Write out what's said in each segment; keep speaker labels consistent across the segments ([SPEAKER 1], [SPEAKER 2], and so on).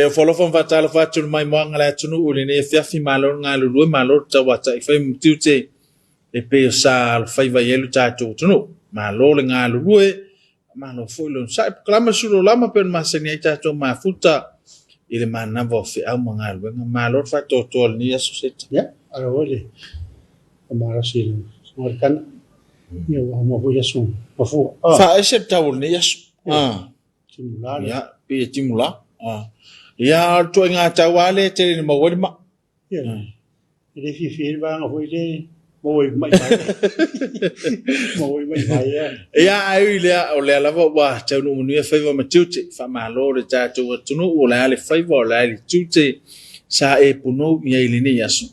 [SPEAKER 1] folofon fatala fatu mai moanga la tunu ule ne fiafi malor ngalu lu malor tawa ta ifai mtiute e pe sa fai va yelu tatu tunu malor ngalu lu malo foilo sa klama sulo lama per masani tatu mafuta ile mana vo fe au mangalu malor fatu tol ni asuseta
[SPEAKER 2] ya ara ole amara silu morkan yo mo fu yasu fu
[SPEAKER 1] fa ese tawul ni yasu
[SPEAKER 2] timula
[SPEAKER 1] ya pe timula ya to nga tawale tele ni mawadi ma
[SPEAKER 2] ya ile fi ba ngo ile moi mai
[SPEAKER 1] ya ai le ole la wa tanu nu e favor matuti fa malo le tatu tunu ole ale favor le tuti sa e puno ya ile ni yasu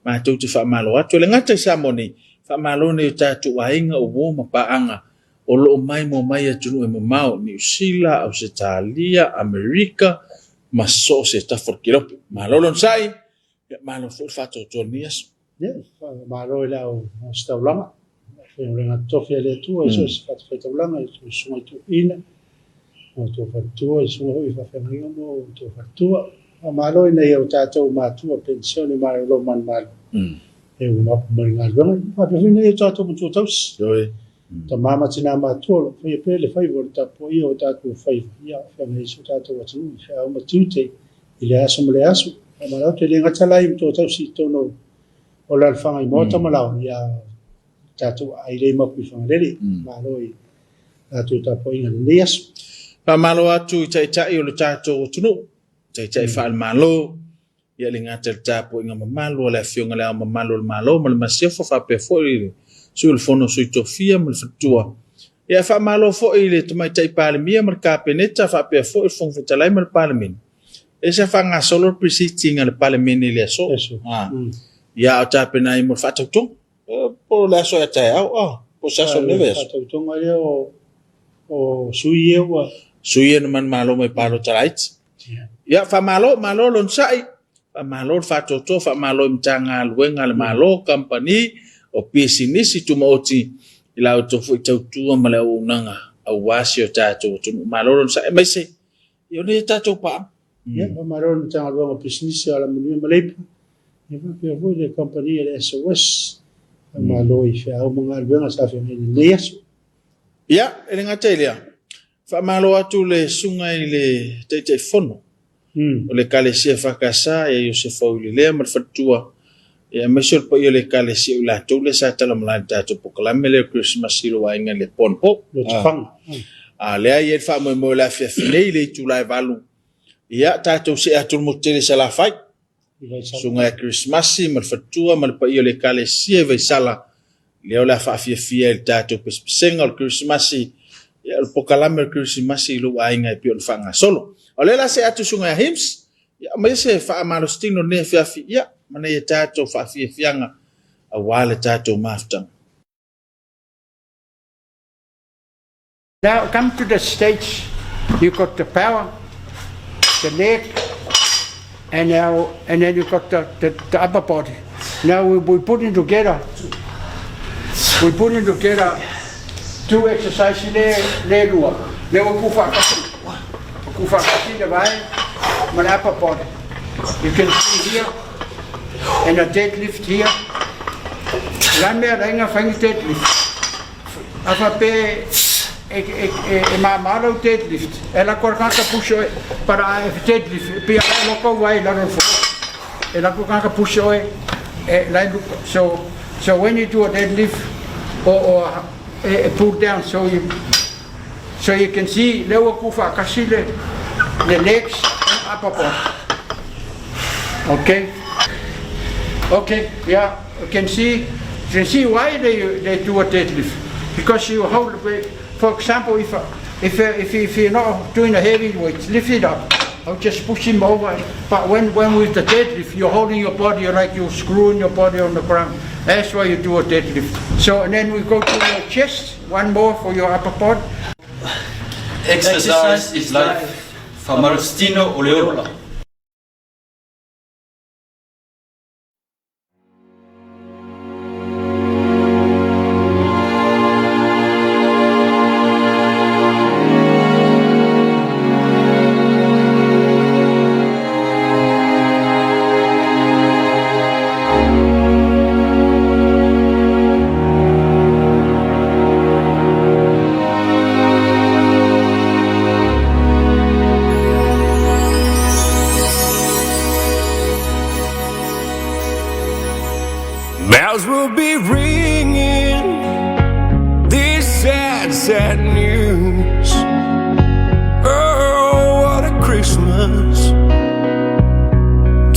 [SPEAKER 1] ma tuti fa malo atu le ngata sa moni fa malo ne tatu wa inga ubo ma paanga o lo mai mo mai tunu e mau New Zealand Australia America ma so se ta forkilo malo lon sai malo fu fatto tornias
[SPEAKER 2] ya malo la o sta blama una tofia le tu eso es fatto blama sono tu in o tu fatto sono i fa femminile mo tu fatto malo ne io tato ma tu pensione ma lo man mal e una mal ma per fine io tato tu tos ta mama tina ma tu foi pele fai volta poi io tato fai ya femminile su tato wa tu fa ma tutte ile aso le aso ma lo te lenga tala im to tos to no o la fanga mo ta ma la ya tato ai le ma pi fanga le malo i tato ta poi ngal lias
[SPEAKER 1] pa malo atu chai o le tato tunu chai fa malo ya linga tata po nga malo la fionga la malo mal masifo fa pe fo sul fono sui tofia mal fatua ya fa malo fo ile to mai tai pale mia mar ka peneta fa pe fo fon fa talai mal parliament esa fa nga solo presiting al parliament ile so ya ta penai mo fa tu po la so ya tai po sa so leves
[SPEAKER 2] tu ngale o suie
[SPEAKER 1] no man malo mai palo tait ya fa malo lon sai fa malo fa to fa malo mtanga luenga le malo company o business tu moti ila to fu tu mala unanga awasio tato tu malo lon sai mai se yo ne tato pa
[SPEAKER 2] ya malo mtanga luenga business ala mulu malip ya fa fu le company le SOS malo i fa o mga luenga sa fa ni lias
[SPEAKER 1] ya elenga telia fa malo atu le sungai le te fono o le kalesia fakasa e yo se fauli le mal fatua e mesol po yo le kalesia la to le sa tala mala tato poklame le Christmas silo wa inga le ponpo le ai fa mo la fia fine le tu la valu ya tato se atu motele sala fai sungai Christmas mal fatua mal po yo le kalesia ve sala le la fa fia tato single Christmas el pokalame Christmas lu ainga pi on fanga solo olela se atu sunga hims ya mai se fa malostino ne fa ya mana ya tato fa fianga awale tato mafta.
[SPEAKER 3] Now come to the stage, you got the power, the leg, and then you got the upper body. Now we put it together. We put it together. Two exercises le lua. Le kufa kasi le vai my upper body. You can see here and a deadlift here. Lame renga fang deadlift. Afa pe malo deadlift. Ela korkaka push para deadlift. Pe ela ko vai la ron fo. Ela korkaka push so when you do a deadlift or pull down so you can see lewa kufa kasile the legs and upper body. Okay, yeah, you can see why they do a deadlift, because you hold it. For example, if you're not doing a heavy weight, lift it up. I'll just push him over. But when with the deadlift, you're holding your body like you're screwing your body on the ground. That's why you do a deadlift. So, and then we go to your chest. One more for your upper body.
[SPEAKER 4] Exercise is life. Famarstino Oleola.
[SPEAKER 5] Bells will be ringing this sad, sad news. Oh, what a Christmas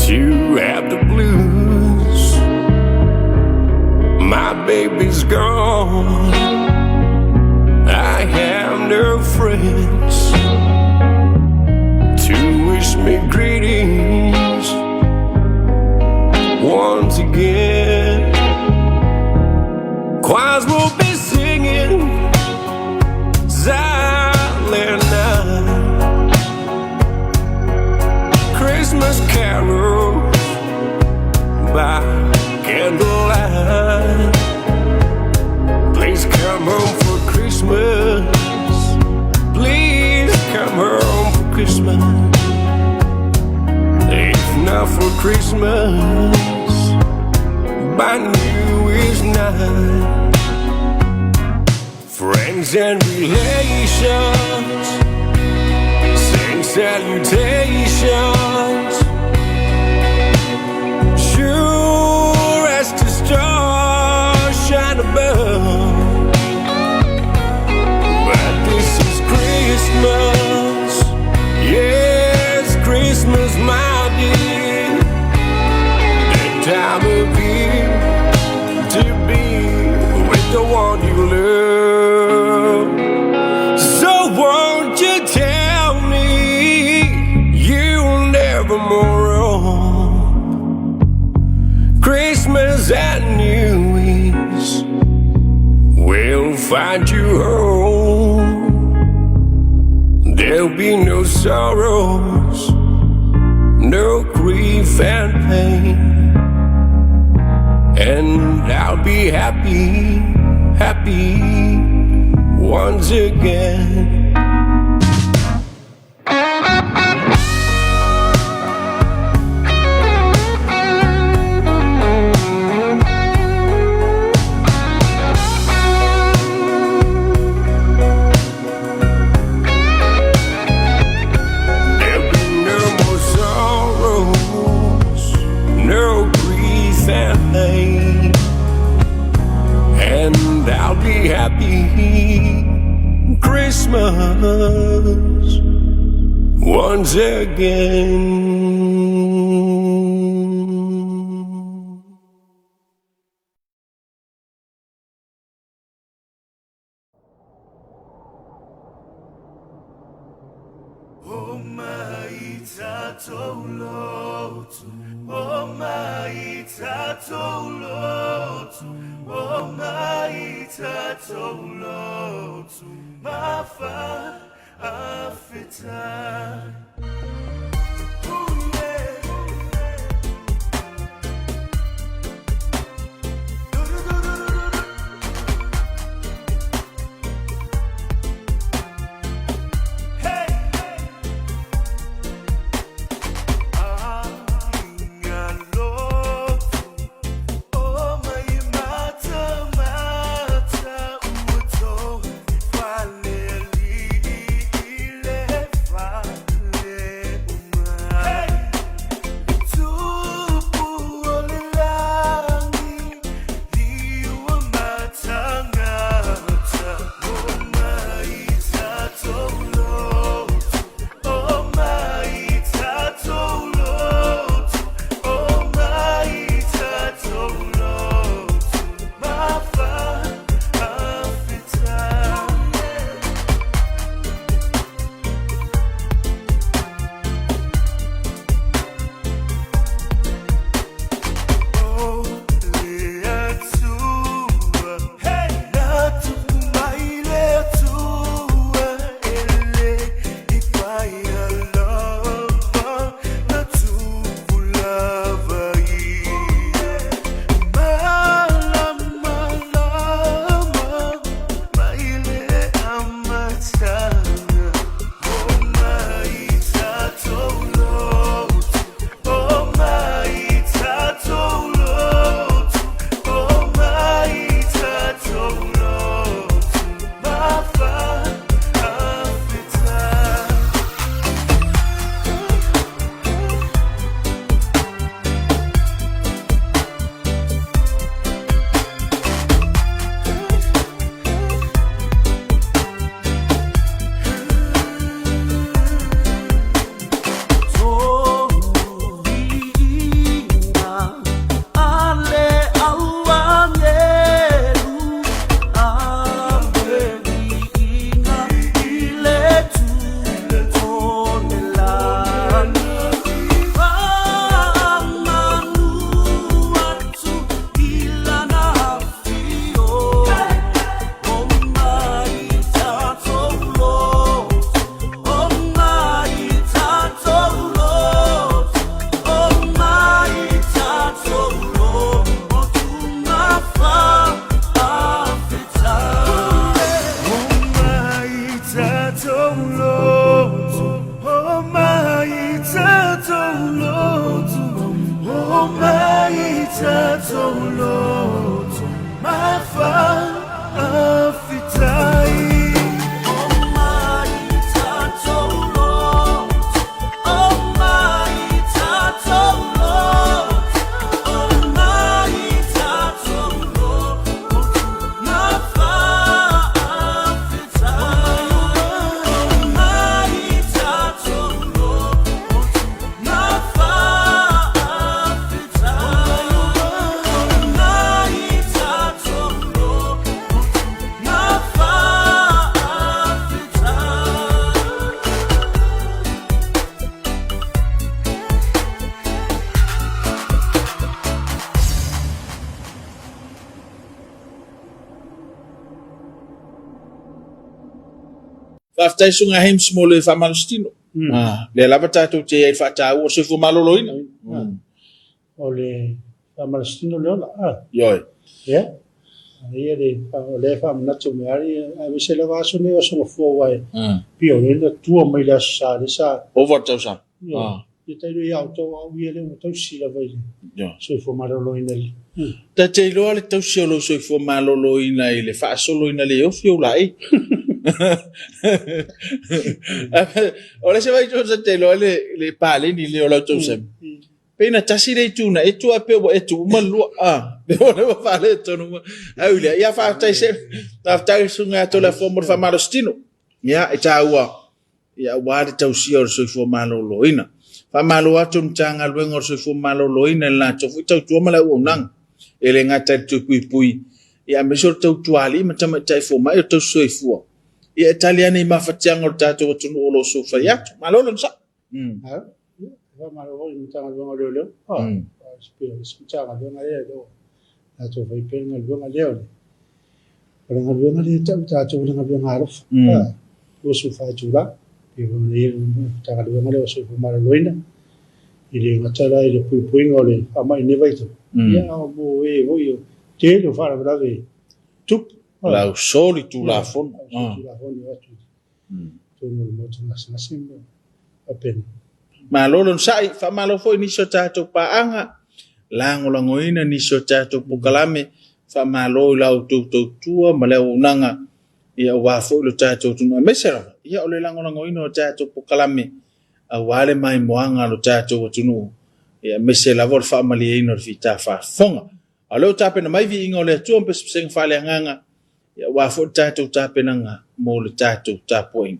[SPEAKER 5] to have the blues. My baby's gone, I have no friends to wish me greetings once again. Choirs will be singing Silent Night, Christmas carols by candlelight. Please come home for Christmas. Please come home for Christmas. If not for Christmas, by New Year's night. Friends and relations sing salutations, sure as the stars shine above. But this is Christmas, yes, Christmas, my dear. That time of year to be with the one you love. So won't you tell me you'll never more wrong? Christmas and New Year's will find you home. There'll be no sorrows, no grief and pain, and I'll be happy, happy once again. There'll be no more sorrows, no grief and pain, and I'll be happy Christmas once again.
[SPEAKER 6] Oh my tatolotu, oh my tatolotu, oh my tatolotu, mafa afita. my tattoo, my fire of fitai.
[SPEAKER 1] After sunga him small fa malstino. Le lava tatou te ai fa tau o se fu maloloina.
[SPEAKER 2] O le Palestino leola.
[SPEAKER 1] Yoi.
[SPEAKER 2] Yeah. Ia le whamanatu me ari, a me se le vaso ne o songa fuawai. Pio le na tua mai la sa, le sa.
[SPEAKER 1] Over tausa.
[SPEAKER 2] Ia teiru ia auto au ia le mo tau sila vai. So fu maroloina li.
[SPEAKER 1] Ta te loa le tau siolo so fu maloloina i le fa soloina le o fiu lai. Ora se vai jo te loa le pale ni le ola tau sem. Pena tasi le tuna e tua pe e tu malua pe ona fa le tonu au le ia fa tai se ta tai sunga to la fomo fa malostino ia e taua ia wa le tau si or so fo maloloina fa malo atu mtanga luengo so fo maloloina la to fu tau tu mala o nang ele ngata tu pui ia me so tau tuali ma tama tai fo mai to so fo ia italiana i mafatianga o tato tu no lo so fa ia malolo sa
[SPEAKER 2] Malo in tanga luenga leo. Spiro escuchava luenga leo. Tato vai penga luenga leo. Luenga luenga leo tato luenga luenga arof. Lo su fa jura. Pio le tanga luenga leo so malo loina. Ile ngatala ile pui ngole ama ine vai to. Ya mo yo. Te lo fa brave. Tup
[SPEAKER 1] la soli tu la fon.
[SPEAKER 2] La fon yo tu. Tu no mo tanga sinasimo. Apen.
[SPEAKER 1] Malolo sai fa malo foi ni so tato paanga lango langoina ni so tato pukalame fa malo la tu tua male unanga ia wa fo lo tato tu mesera ia ole lango langoina tato pukalame awale mai moanga lo tato tu no ia mesela vol fa mali ino vita fa fonga alo tape na mai vi ingole tu on pes sing fa le nganga ia wa fo tato tape nanga mo lo tato tapoing.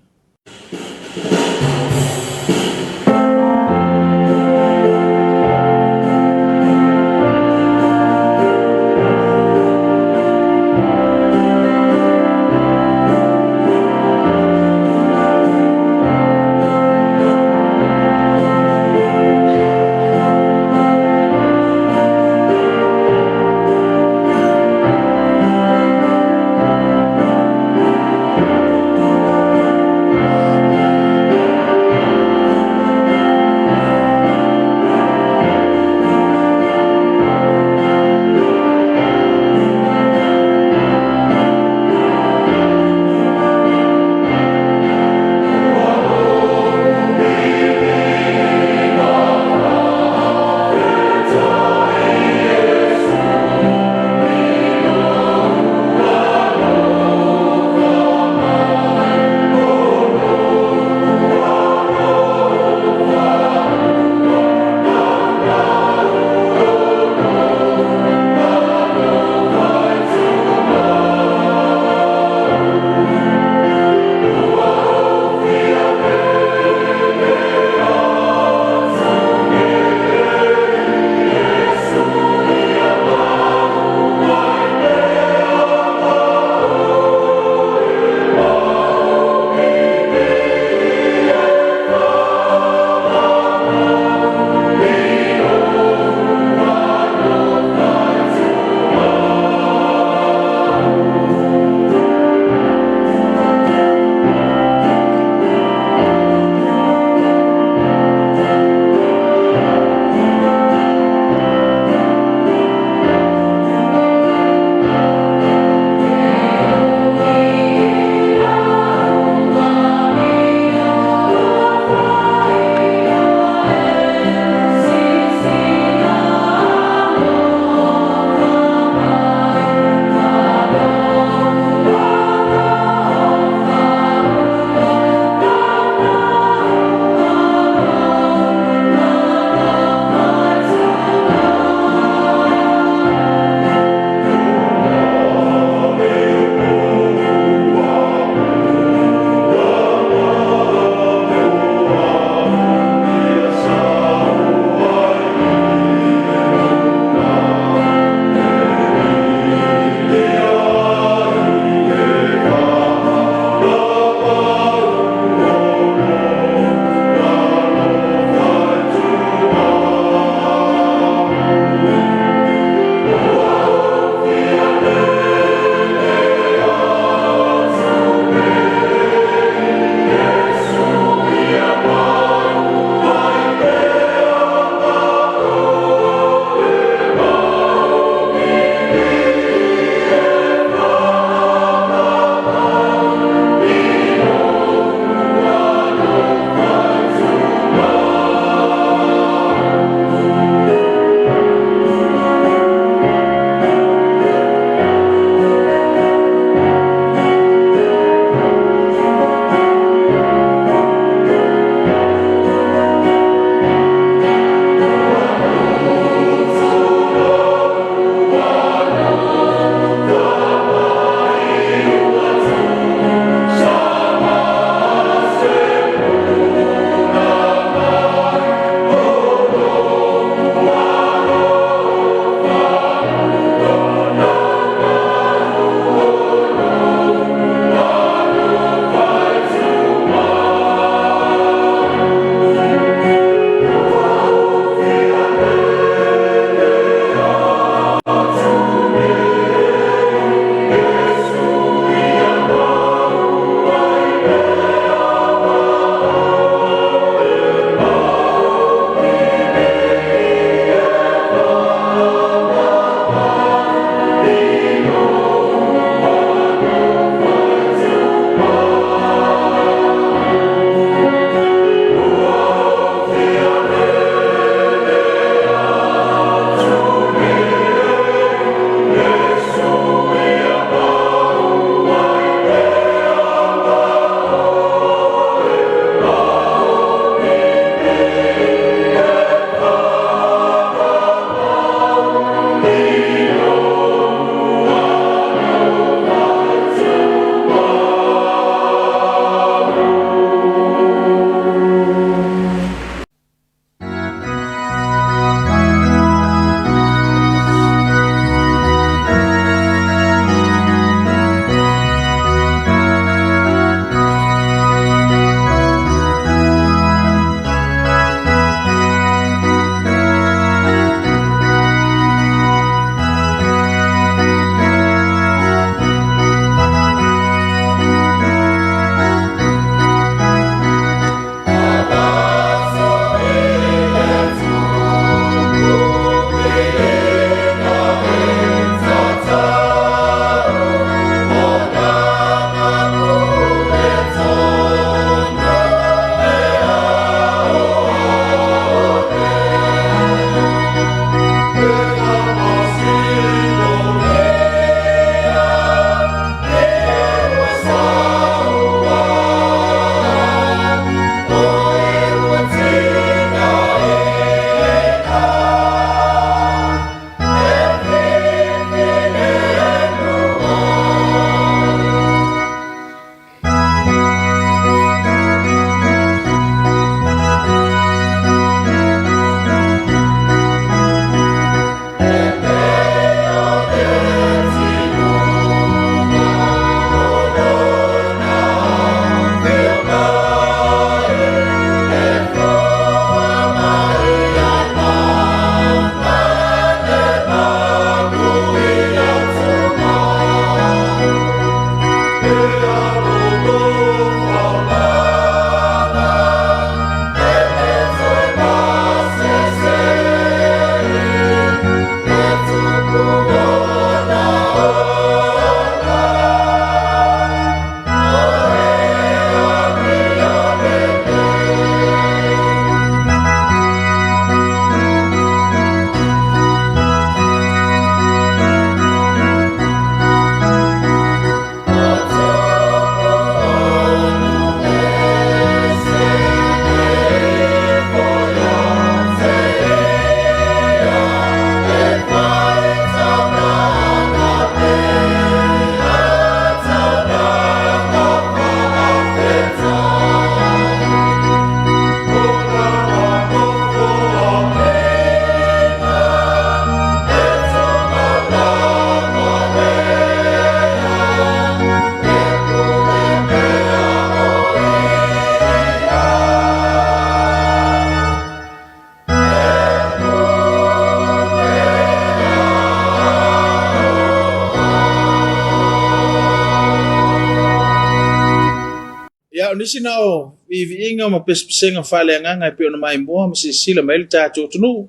[SPEAKER 1] ia nisi na o inga ma pespenga fale nganga pe ona mai mo ma sila mai tato tunu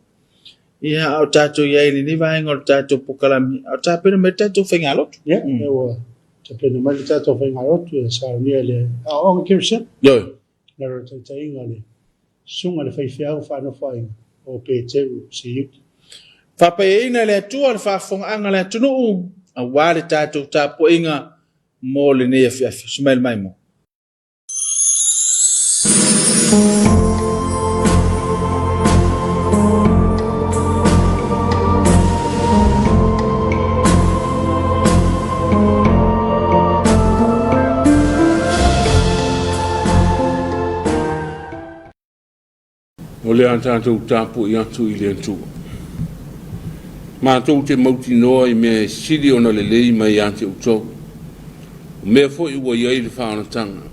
[SPEAKER 1] ia au tato ia ni vai ngol tato pukalami au tape na tato fenga lot
[SPEAKER 2] ya o tape na mai tato fenga lot sa ni le o kirsen
[SPEAKER 1] yo
[SPEAKER 2] na ro ta inga le sunga le fai fa no fai o pe te si
[SPEAKER 1] fa pe ina le tu al fa fong anga le tunu a wale tato tapo inga mo le ne fa smel mai mo
[SPEAKER 7] o le tātou tāpu i atu i le atu. Mātou te mauti noa i mea siri ona le lei mai ante utou. O mea fo i ua iai le whaanatanga.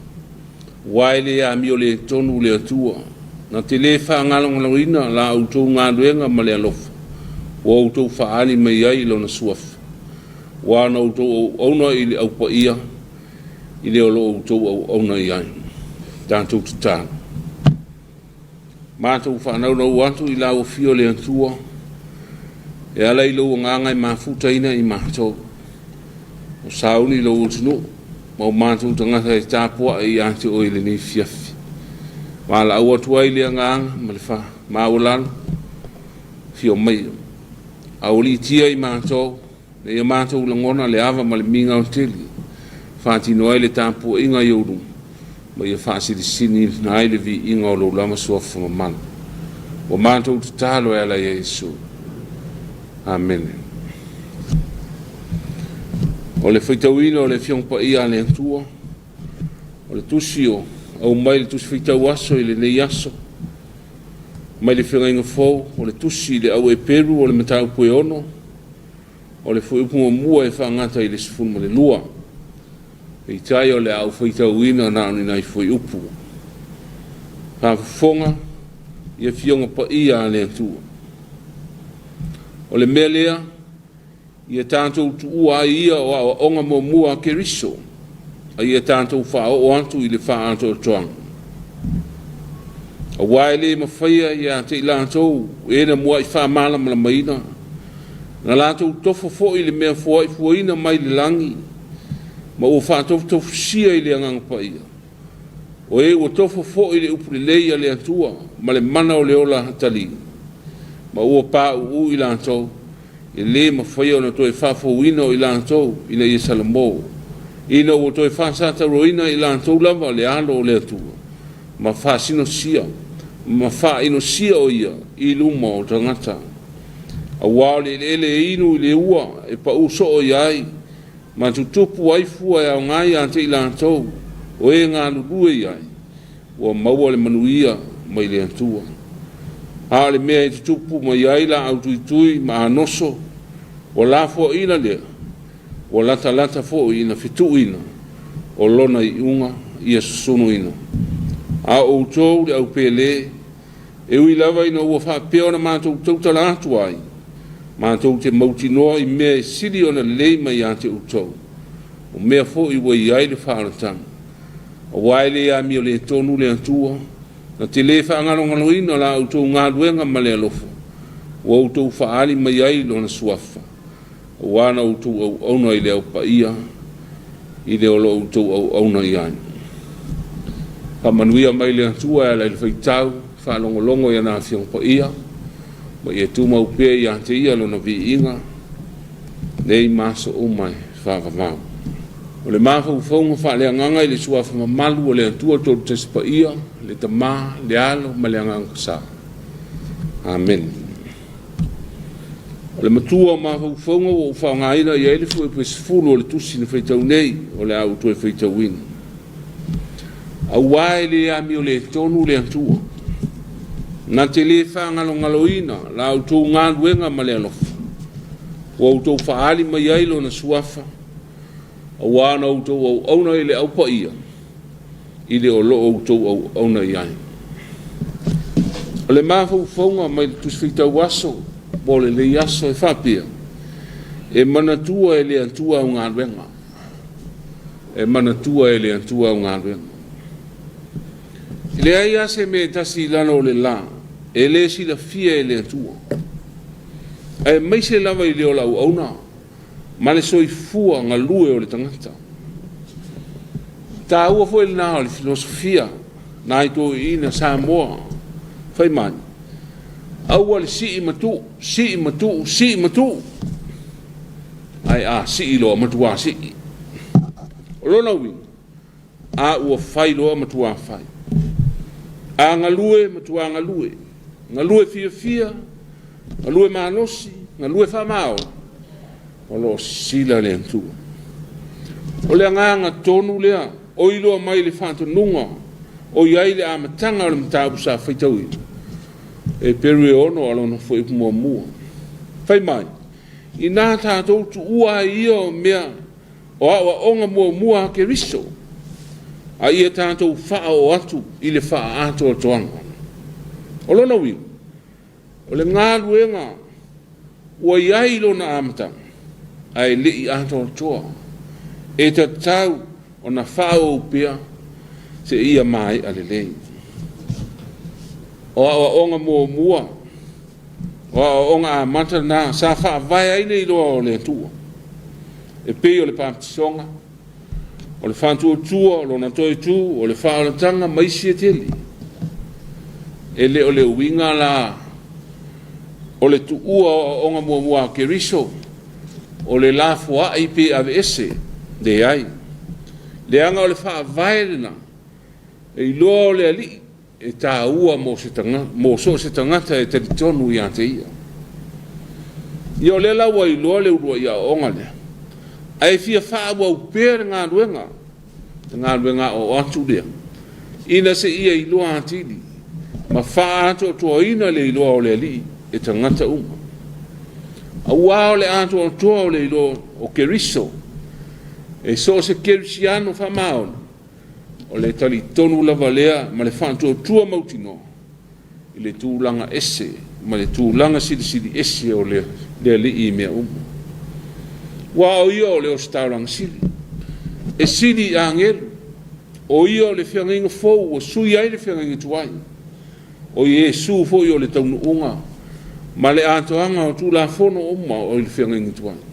[SPEAKER 7] Wai le a mi o le tonu le atua. Na te le whaangalong lauina la utou ngā duenga ma le alofa. Wa utou whaali mai iai lo na suafa. Wa na utou auna i le aupa ia. I le olo utou auna iai. Tātou tatana. Mātou whanau nau atu i lau fio le antua. E ala i lau ngangai mafuta ina i mātou. O sauni lau utunu. Mau mātou tangata e tāpua i ante o ile ni fiafi. Māla au atua i le nganga, malifa, māulano. Fio mai. Au li tia i mātou. Ne ia mātou langona le ava mali minga o teli. Whāti noa i le tāpua inga i urungu. Ma ia whaasiri sini na aile vi inga o lo lama suafa mamana. O mātou te tālo e ala Yesu. Amen. O le whaitauina o le fiongpa ia le antua. O le tusio au mai le tusi whaitau aso i le nei aso. Mai le whingainga fau. O le tusi le au e peru o le matau pue ono. O le whuipunga mua e whaangata i le sifunu ma le lua. I tai o le au whaitauina na ani nai whai upu. Whawhonga ia fionga pa ia le atua. O le mea lea, ia tātou tuua ia o awa onga mo mua ke riso. A ia tātou whao o antu i le wha anto o toanga. A waile ma whaia ia te i lātou, ena mua i wha mala mala maina. Na lātou tofo fo i le mea fua i fuaina mai le langi. Ma o whātofu tofu sia i le anganga pa ia. O e o tofu fo i le upule leia le atua, ma le mana o le ola hatali. Ma o pā u i lātou, i le ma whaia o na toi whafo ina o i lātou, i le i Salamo. Ina o toi whasata roina i lātou lava le alo o le atua. Ma whasino sia, ma whaino sia o ia, i luma o tangata. A wao le ele inu i le ua, e pa uso o iai, ma tutupu ai fua e au ngai ante i lātou, o e ngā lurue iai, o maua le manuia mai le antua. Ha le mea i tutupu mai ai la au tuitui ma anoso, o la fua ina lea, o lata lata fua ina fitu ina, o lona i unga ia susunu ina. A o utou le au pele, e ui lava ina ua wha peo na mātou tautala atu ai, mātou te mauti noa i mea e siri o na lei mai ante utou. O mea fo i wai ai le whaaratanga. O waile a mi o le tonu le antua. Na te le whaangalongalo ina la utou ngā luenga ma le alofa. O utou whaali mai ai lo na suafa. O wana utou au auna i le au pa ia. I le olo utou au auna i ai. Pa manuia mai le antua e la il whaitau. Whaalongolongo i ana whiong pa ia. Ma ia tūmau pēr i ante ia lo na vi inga. Nei maso o mai whāwamau. O le māwhau whaunga whaalea nganga i le suafa mamalu o le antua tōru te sipa ia, le tamā, le alo, ma le nganga kasa. Amen. O le matua māwhau whaunga o whaungaina i ele fu e pesifulu o le tusi na whaitau nei o le au tue whaitau ina. A wae le ami o le tonu le antua. Na te le whaangalongaloina, la au tō ngā luenga ma le alofa. O au tō whaali mai ailo na suafa. A wana au tō au auna i le au pa ia. I le o lo au tō au auna i ai. O le māwhau whaunga mai le tuswhitau aso, o le aso e whapia. E manatua e le antua au ngā luenga. E manatua e le antua au ngā luenga. Le ai se me tasi lana o le la. E le si la fia e le tua. E mai se lava i leo lau au na. Ma le soi fua ngā lue o le tangata. Tā ua fo ele nā o le filosofia. Nā i tō i ina Samoa. Whai mai. Aua le si i matu, si i matu, si i matu. Ai a si i loa matua si i. O lona ui. A ua whai loa matua whai. A ngā lue matua ngā lue. Ngā lue fia fia. Ngā lue manosi. Ngā lue whamao. O lo sila le antua. O le ngā tonu lea. O iloa mai le whantu nunga. O iai le amatanga o le mtabu sa whaitaui. E peru e ono alona fwoi mua mua. Whai mai. I nā tātou tu ua ia o mea. O awa onga mua mua ke riso. A ia tātou wha o atu. I le wha ato o toanga. O lona wiu. O le ngā luenga. Ua iai lona amatanga. Ai le i ato o toa. E ta tau. O na whao upea, se ia mai ale lei. O awa onga mua mua, o awa onga a mata nā, sa wha vai aine i loa o le tua. E pei o le pāptisonga, o le whantua tua, o lona toi tu, o le wha o le tanga, maisi e teli. E le o le uinga la, o le tu ua o onga mua mua ke riso, o le la fua i pe ave ese, de ai. Le anga o le wha vaelena, e i loa o le ali, e tā ua mo so se tangata e te tonu i ante ia. I o le lawa i loa le urua i a onga le. A e fia wha ua upere ngā ruenga o atu lea. Ina se ia i loa antili, ma wha ato toa ina le i loa o le ali, e tangata uma. A ua o le ato o toa o le i loa o keriso, e so se kerisiano fa maon o le tali tonu lava lea ma le whantua tua mautino i le tūlanga ese ma le tūlanga sili ese o le li i mea wa o ia o le o stauranga sili e sili a ngelu o ia o le whianginga fōu o sui ai le whianginga tuai o ie su fōu i o le taunu unga ma le atoanga o tūla fono oma o le whianginga tuai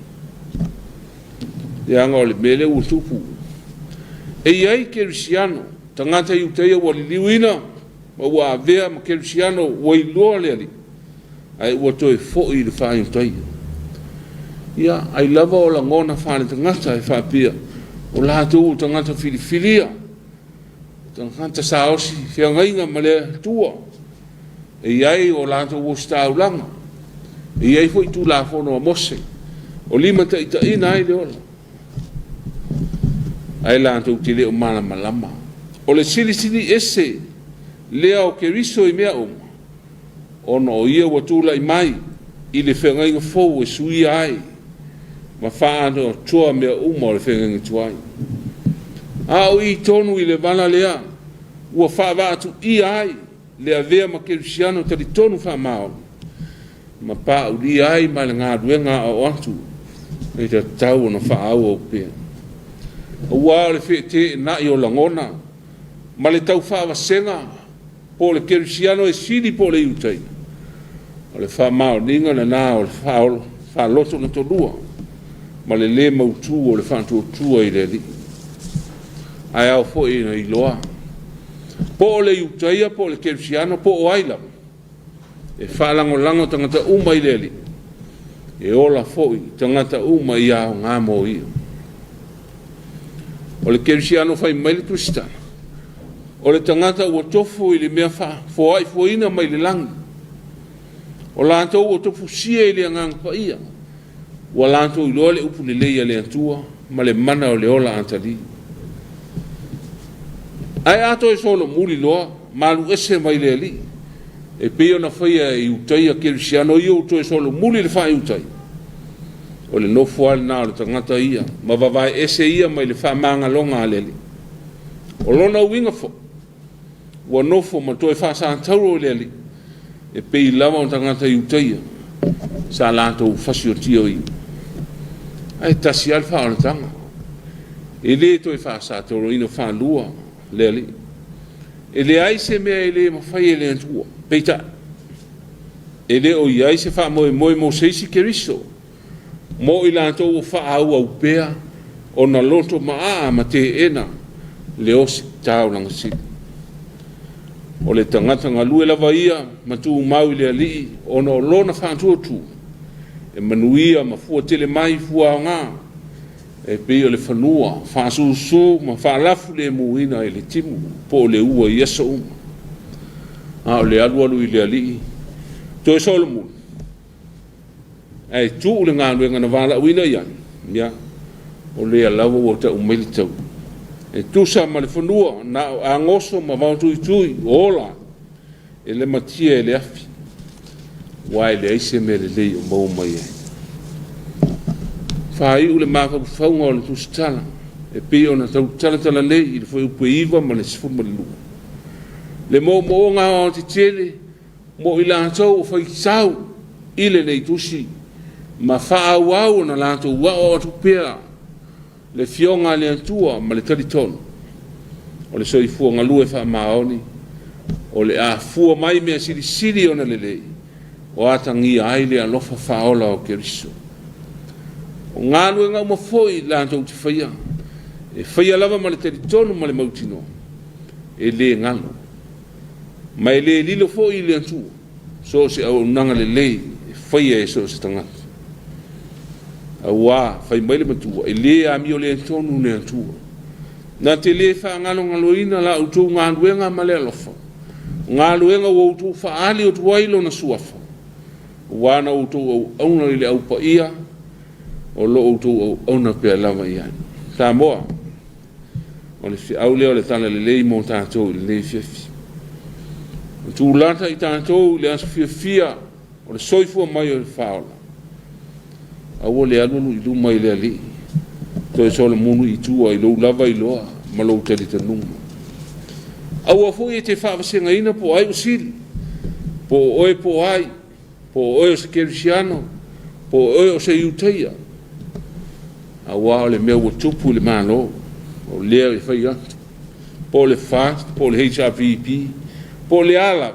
[SPEAKER 7] e anga o le mele u tupu. E iai kerisiano, tangata i uteia ua li liwina, ma ua avea ma kerisiano ua i loa le ali. Ai ua toe fo'i le whae uteia. Ia, ai lava o la ngona whane tangata e whapia, o lātou tangata filifilia, tangata saosi, whiangainga ma le tua. E iai o lātou o staulanga. E iai fo i tū la fono a mose. O lima ta ita ina ai le ola. Ai lātou te leo mana malama. O le sili ese, lea o ke riso i mea onga. Ono o ia watula i mai, i le whengainga fōu e sui ai. Ma whaano o tua mea uma o le whengainga tuai. A o i tonu i le wana lea, ua whaavatu i ai, lea vea ma kerisiano tali tonu whamao. Ma pā uli ai ma le ngā ruenga o atu, e te tau ona whaau o pēr. O wā le whete na i o langona, ma le tau whawa senga, po le kerisiano e sili po le iutai. O le wha mao ninga na nā o le wha loto na tolua, ma le mautu o le whantua tua i le li. Ai au fo e na i loa. Po le iutai, po le kerisiano, po o aila. E wha lango tangata uma i le li. E ola fo i tangata uma i au ngā mo ia. O le kerisiano fai mai le kristana. O le tangata ua tofu i le mea fo ai fo ina mai le langi. O lātou ua tofu sia i le angang pa ia. Ua lātou i loa le upu le leia le antua, ma le mana o le ola antali. Ai ato e solo muli loa, malu ese mai le ali. E peo na whaia i utai a kerisiano i uto e solo muli le whai utai. O le nofu ale nā o le tangata ia, ma wawai ese ia mai le whamanga longa aleli. O lona uinga fo, ua nofu ma toi whasaan tauro o le ali, e pei lava o tangata i utaia, sa lātou whasio tio i. Ai tasi alfa o le tanga. E le toi whasa tauro ina whanua le ali. ele ai se mea ele mawhai ele antua peita ele o iai se wha mo seisi keriso mo ila anto o wha au pea o na loto maa ma te ena le osi tau langa sili o le tangata ngalue lava ia ma tu mau le ali o na lona wha tu e manuia ma fua tele mai fua ngā e pe o le whanua wha su ma wha lafu le muina e le timu po le ua i asa o le alu i le ali to e Solomon ai tu le ngā nuenga na wala uina ian ya o le alawa o ta umeli tau e tu sa ma le whanua na a ngoso ma wau tui ola e le matia e le afi wai le aise me le lei o mau mai e whai ule maka whaunga o le tusitala e pe o na tau tala lei i le whai upe iwa ma le sifu ma le lua le mo ngā o te tele mo i lātou o whai kisau i le nei tusi ma whaau au na lātou wao atu pēra le fionga le antua ma le taritonu o le soifua ngalue wha maoni o le a fua mai mea siri o na lelei o atangi ai le alofa whaola o keriso o ngānue ngau mawhoi lātou te whaia e whaia lava ma le taritonu ma le mautino e le ngalo ma e le lilo fo i le antua so se au nanga lelei e whaia e so se tangata awa fai mai le matua e le a mio le antonu le antua na te le wha ngalo ina la utou ngā luenga ma le alofa ngā luenga o utou wha ali o tuwailo na suafa wana utou au auna i le au pa ia o lo utou au auna pia lava ia ta moa o le fi au leo le tana le lei mo tātou le lei fiafi tu lata i tātou le asu fia o le soifua mai o le whaola au le alulu i luma i le ali to e sole munu i tua i lou lava i loa ma lou tele tanuma au a fui e te whaavasenga ina po ai usili po oe po ai po oe o se kerisiano po oe o se iutaia au a le mea ua tupu le malo o lea i whai atu po le fast po le HRVP po le ala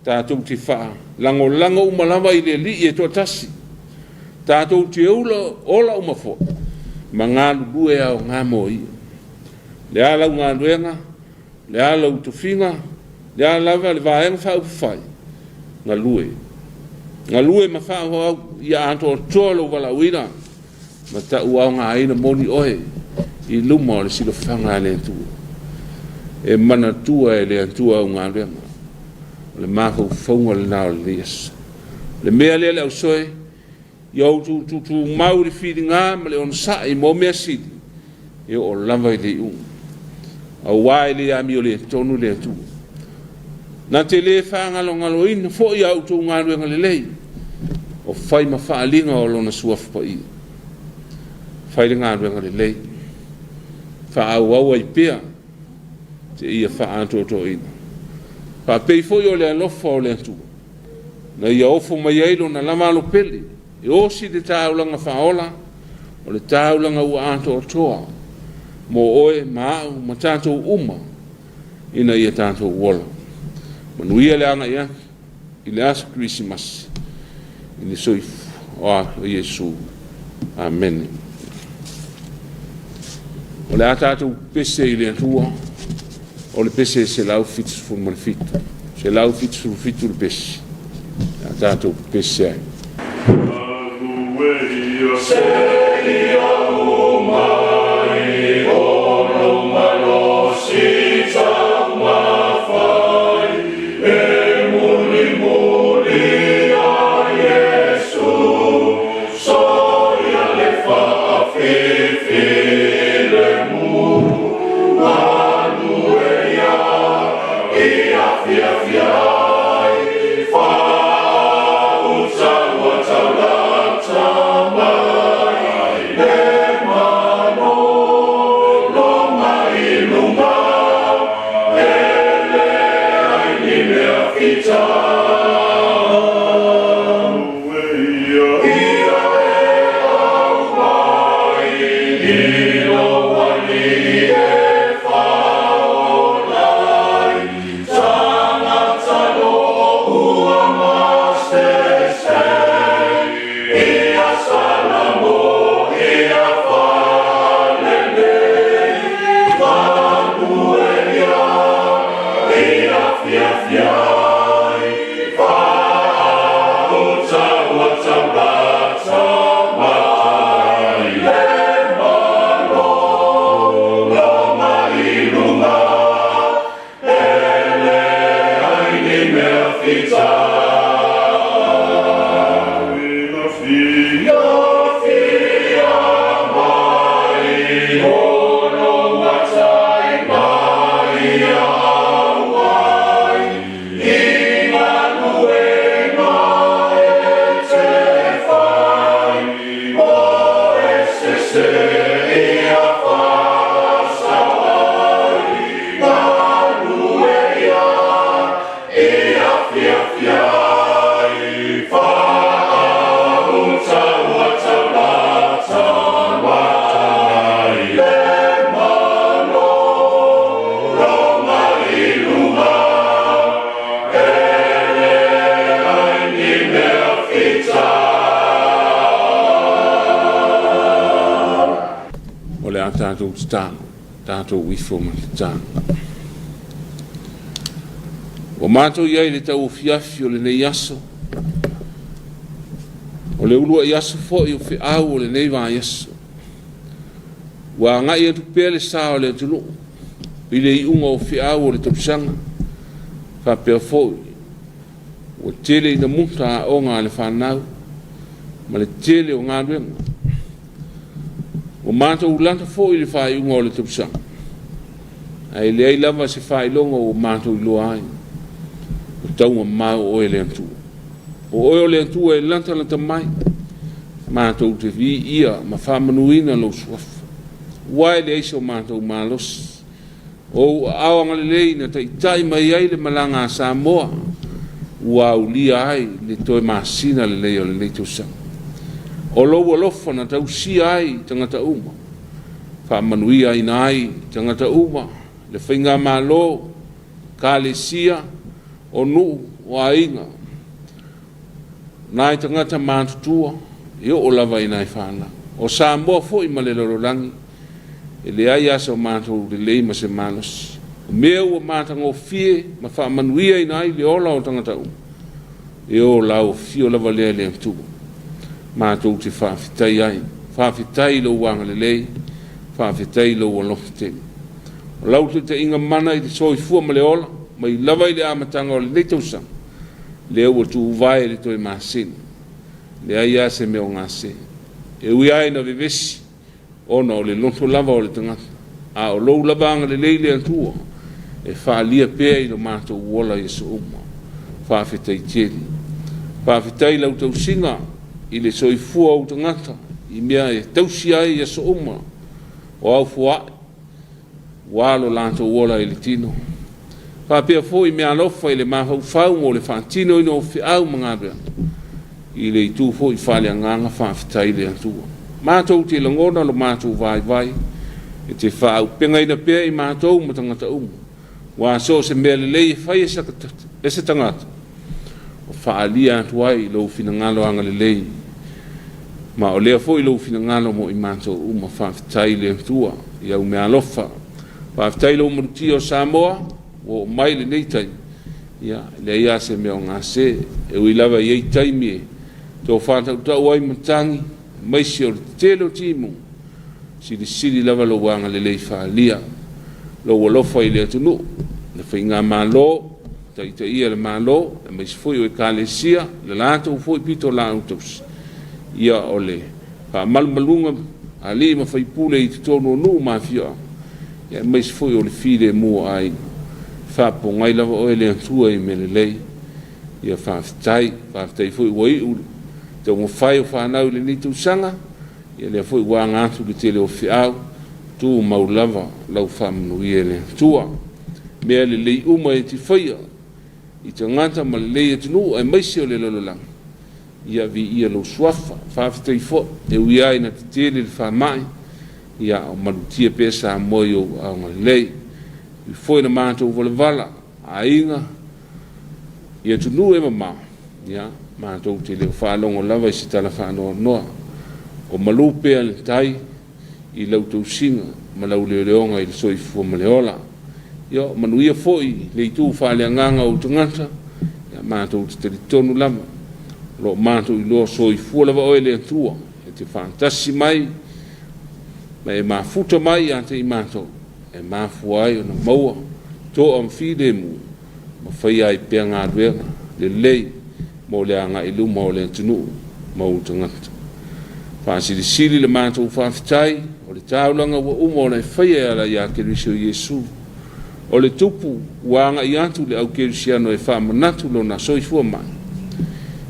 [SPEAKER 7] tātou te wha lango umalama i le li e toa tasi tātou te ola umafo ma ngā lulue au ngā moi le ala ngā luenga le ala utufinga le ala le vaenga wha upawhai ngā lue ma wha au i a anto tolo wala uina ma ta ua ngā aina moni oe i luma o le silo whanga le antua e mana tua e le antua au ngā luenga le mako whaunga le nao le lias le mea le au soe yo tu mauri fili nga ma le on sa i mo mea sidi e o lava i le au wai le ami o le tonu le tu na te le ngalo ina fo i au tu ngā luenga le lei o fai ma whaalinga o lona suafu pa i fai le ngā luenga le lei wha au ai pia te ia wha anto ina wha pei fo i o le alofa o le tu na ia ofo mai eilo na lama alo peli e osi le tāulanga whaola o le tāulanga ua anto toa mo oe maau ma tātou uma ina ia tātou wola manuia le anga ia i le asa Christmas i le soifu o a Iesu amen o le a tātou pese i le atua o le pese se lau fitu fu manfitu se lau fitu le pese a tātou pese ai Tātou te tāno, tātou wifo ma te tāno. O mātou iai le tau fiafi o le nei aso. O le ulua i aso fo i o whi au o le nei wā aso. Wa ngai atu pēle sā o le atunu. I le i unga o whi au o le tapusanga. Wha pēr fo i. O tele i na muta o ngā le whanau. Ma le tele o ngā ruenga. O mātou ulanta fo i le whai unga o le tapusanga. Ai le ai lava se whai longa o mātou i loa ai. O taunga mau o e le antua. O oe o le antua e lanta lanta mai. Mātou te vi ia ma whamanuina lo suafa. Wai le eise o mātou mālos. O awanga le leina ta i tai mai ai le malanga a Samoa. Ua ulia ai le toe māsina le lei o le leito sang. O lou alofa na tau si ai tangata uma. Whamanuia ina ai tangata uma. Le whainga mālo, ka le sia, o nu, o ainga. Nai tangata mātutua, io o lava ina i whana. O Samoa fo i malelororangi. E le ai asa o mātou le lei ma se malos. O mea ua mātanga o fie, ma whamanuia ina ai le ola o tangata uma. E o lau fio lava lea le antua. Mātou te whawhitai ai. Whawhitai lo wanga le lei, whawhitai lo alofa tele. O lau te inga mana i te soi fua ma le ola, ma i lava i le amatanga o le leitausang. Le ua tu vai le toi māsina. Le ai ase me o ngase. E ui ai na vevesi, ona o le lonto lava o le tangata. A o lou lavanga le lei le antua, e whaalia pēa i lo mātou uola i so uma. Whawhitai tele. Whawhitai lau tau singa, i le soifua o tangata, i mea e tausi ai e so uma, o au fua, walo lanto uola i le tino. Whapea fo i mea lofa i le mahau whau mo le whantino ino o whiau mga rea. I le i tū fo i whale anganga whawhitai le antua. Mātou te langona lo mātou vai vai, e te whau penga ina pēa i mātou ma tangata umu. Wā so se mea le lei e whai e se tangata. O whaalia atu ai lo finangalo anga le lei. Ma o lea fo i lo finangalo mo i mātou uma whawhitai le antua, i au mea lofa. Whawhitai lo maruti o Samoa, o mai le neitai. Ia, le ia se mea o ngā se, e ui lava i ei taimie. Tō whātau tau ai matangi, maisi o le telo timu. Siri lava lo wanga le lei whaalia. Lo walofa i le atunu, le whainga mālo, ta ia le malo, e mai se foi o e kālesia, le lātou foi pito lāutos. Ia o le malmalunga, a li ma whaipule i te tono nu ma fia. Ia mai se foi o le file mua ai. Whapo ngai lava o e le antua i me le lei. Ia whawhitai foi wai ulu. Te o mwhai o whanau le nitu sanga, ia le foi wā ngātu ki te leo whiau, tū mau lava lau whamanu i e le antua. Mea le lei uma e ti whaia, i te ngata ma le lei atunu ai maisi o le lololang. Ia vi ia lo suafa, whawhitai fo, e ui ai na te tele le whamai, ia o malutia pesa moi o aonga lei. I foi na mātou wala a inga, i atunu e mamau, ia mātou te leo whalongo lava i si tala whanoa noa. O malupea le tai, i lau tau singa, ma lau leo leonga i le soifua ma le ola. Ia manuia foi le itu whale anganga o tangata, ia mātou te teritonu lama, lo mātou i loa soifua lava oe le antua, e te whantasi mai, ma e mafuta mai ante i mātou, e mafua ai o na maua, tō am while mu, ma whai ai pia ngā ruenga, le lei, mo le anga i luma o le tunu, mau tangata. Whaasirisiri le mātou whawhitai, o le tāulanga wa umo na whaia ala ia kerisio Iesu. O le tupu wanga i atu le au kerisiano e whamanatu lo na soifua mai.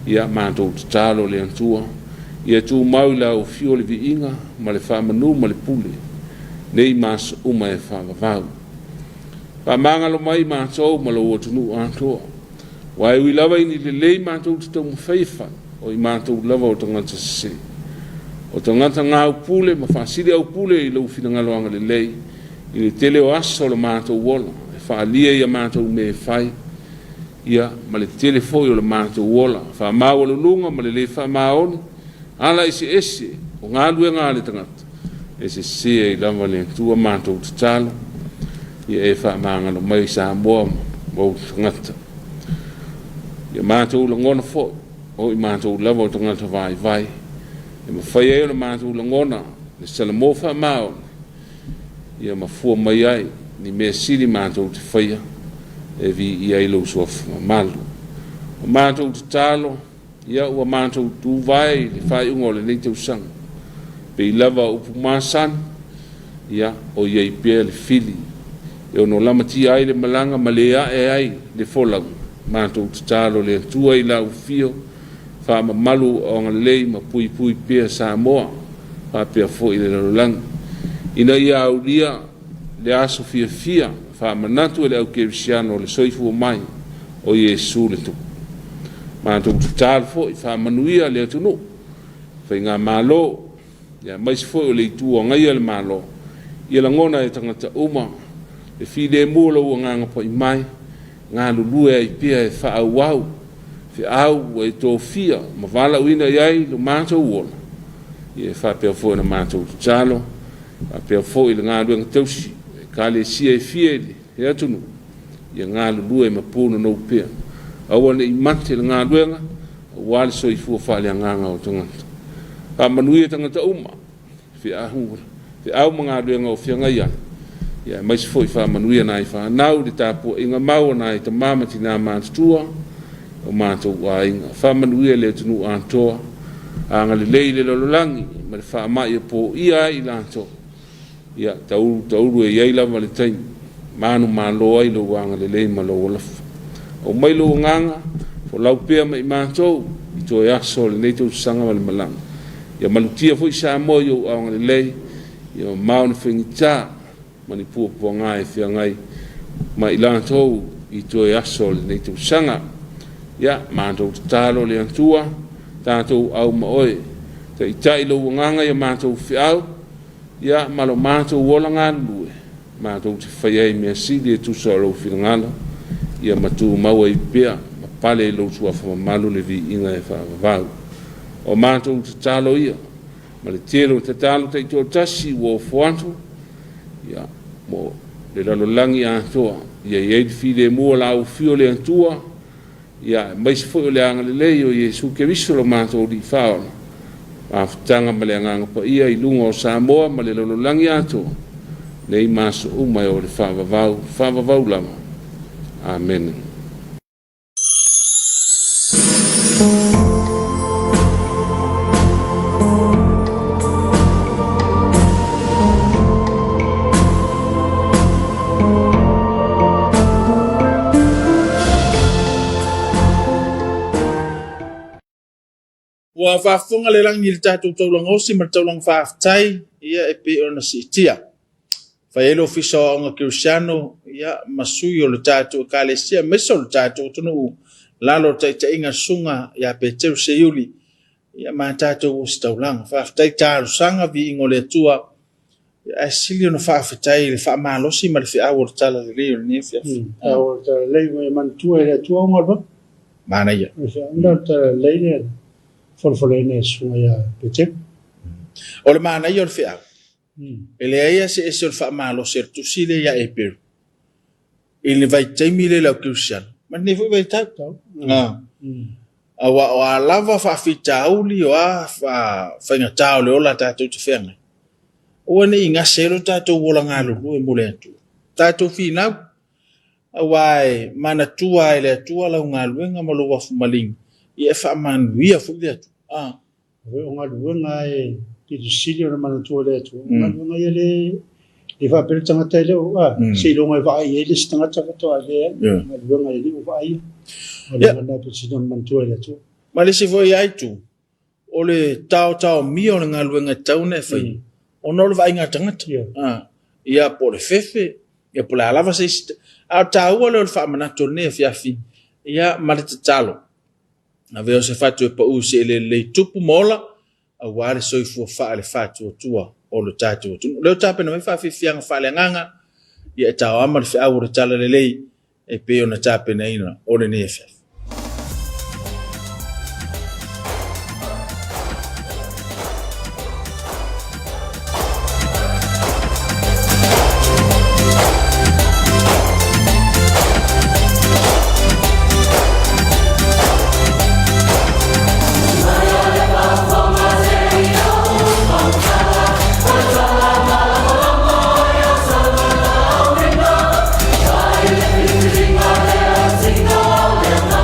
[SPEAKER 7] Ia mātou tatalo le antua, ia tu mau la o fio le viinga, ma le whamanu ma le pule, nei mas uma e whavavau. Whamangalo mai mātou ma lo otunu antoa, wai ui lawa ini le lei mātou tatau mwhaifa, o i mātou lava o tangata se. O tangata ngā upule, ma whaasiri au pule i lau whingaloanga le lei, i le tele o aso le mātou wola, e whaalia ia mātou me whai, ia ma le tele foi o le mātou wola, whaamau o le lunga ma le le whaamaoni, ala ese, o ngā lue ngā le tangata, ese se i lava le tua mātou tatalo, ia e whaamangalo mai sa moa mo tangata. Ia mātou la ngona foi, o i mātou lava o tangata vai, e ma whai e o le mātou la ngona, le salamo whaamaoni, ia mafua mai ai ni mea siri mātou te whaia e vi ia ilo suafu malu. O mātou te talo, ia ua mātou tu vai le whai ungo le nei tau sanga. Pe i lava upu māsan, ia o iei pia le fili. E ono lamati ai le malanga ma le e ai le folang. Mātou te talo le atua i la ufio, wha ma malu o ngā lei ma pui pia sa moa, wha pia fo i le lalulang. Ina ia aulia le aso fia wha manatu e le au kerisiano le soifu o mai o Iesu le tuku. Mātou tu tālfo i wha manuia le atunu. Whai ngā mālo, ia maisi fo o le itua ngai le mālo. Ia la ngona e tangata uma, le fide mua lau o nganga po i mai, ngā lulue ai pia e wha au au, au e tō fia, ma wala uina iai lo mātou uola. Ia wha pia fo na mātou tu tālo, a pia fo i le ngā luenga tausi, e ka le sia e fiele, e atunu, ia ngā lulue ma pūna nou pia. Awane i mate le ngā luenga, a wale so i fua whale a nganga o tangata. Ka manuia tangata uma, fi ahura, fi au ma ngā luenga o fia ngai ana. Ia maisi fo i wha manuia nai wha nau, di tāpua inga maua nai ta mamati nā mātua, o mātou wā inga. Wha manuia le tunu antoa, a ngā le lei le lololangi, ma le wha mai e po ia i lantoa. Ia tauru e iei lava le taimi, manu mālo ai lo wanga le lei ma lo olafu. O mai lo nganga, fo lau pia mai mātou, i tō e aso le nei tau sanga ma le malanga. Ia malutia fo i sa mo i o aonga le lei, ia maone whengita, mani pua ngai e whia ngai, ma i lantou i tō e aso le nei tau sanga. Ia mātou talo le antua, tātou au ma oe, ta i tai lo nganga ia mātou whiau, ia malo mātou wola ngā lue, mātou te whaiei mea sili e tusa o lau whirangala, ia matu maua i pia, ma pale i lau tua whamamalu le vi inga e whaavavau. O mātou te talo ia, ma le tero te talo te ito tasi wo fuantu, ia mo le lalolangi a toa, ia iei while mua lau fio le antua, ia maisi fo le anga le lei o Iesu ke visolo mātou li whaola. A whtanga ma le anganga pa ia i lunga o Samoa ma le lololangi ato nei maso umai o le whavavau lama. Amen.
[SPEAKER 1] Wa whafonga le rangi le tātou taulang osi ma taulang whaaftai ia e pe ona si tia. Whaelo fisa o anga Kirisiano ia masui o le tātou kālesia mesa o le tātou tunu lalo taita inga sunga ia pe teu se iuli ia ma tātou o si taulang. Whaaftai tāru sanga vi ingo le tua ia sili ona whaafetai le whaamalosi ma le whiau o le tala le leo le nefia.
[SPEAKER 2] O le lei me mantua le tua o ngalba?
[SPEAKER 1] Mana ia.
[SPEAKER 2] Nda le lei le folfolene sunga ia pete.
[SPEAKER 1] O le mana ia o le whiau. Ele aia se ese o le whaamalosi er tusile ia e peru. Ele vai taimi le lau Kirisiano. Ma nefu vai tau. Awa o a lava whaafita auli o a whainga tau le ola tātou te whenga. Oa ne inga sero tātou wola ngā lulu e mole atu. Tātou whinau. Awai mana tua ele atua lau ngā luenga malo wafu maling. Ia whaamanuia fuli atu.
[SPEAKER 2] o nga luenga e ki tu sili o na mana tua le tu nga luenga ia le va per tangata le o se longa va ai le tangata to ale nga luenga le o va ai o le na pe si don man tua le tu
[SPEAKER 1] ma le se foi ai tu o le tau mi o nga luenga tau ne fai o no le vai nga tangata ia po le fefe ia po la lava se a tau o le fa mana to ne fiafi ia ma le talo na veo se fatu e pa u se le tupu mola a wale soifu fa le fatu tua o le tatu tu le tape no fa fi fianga fa le nganga ia tau ama le fa le tala le lei e pe ona tape na ina o le ne fa
[SPEAKER 6] Sing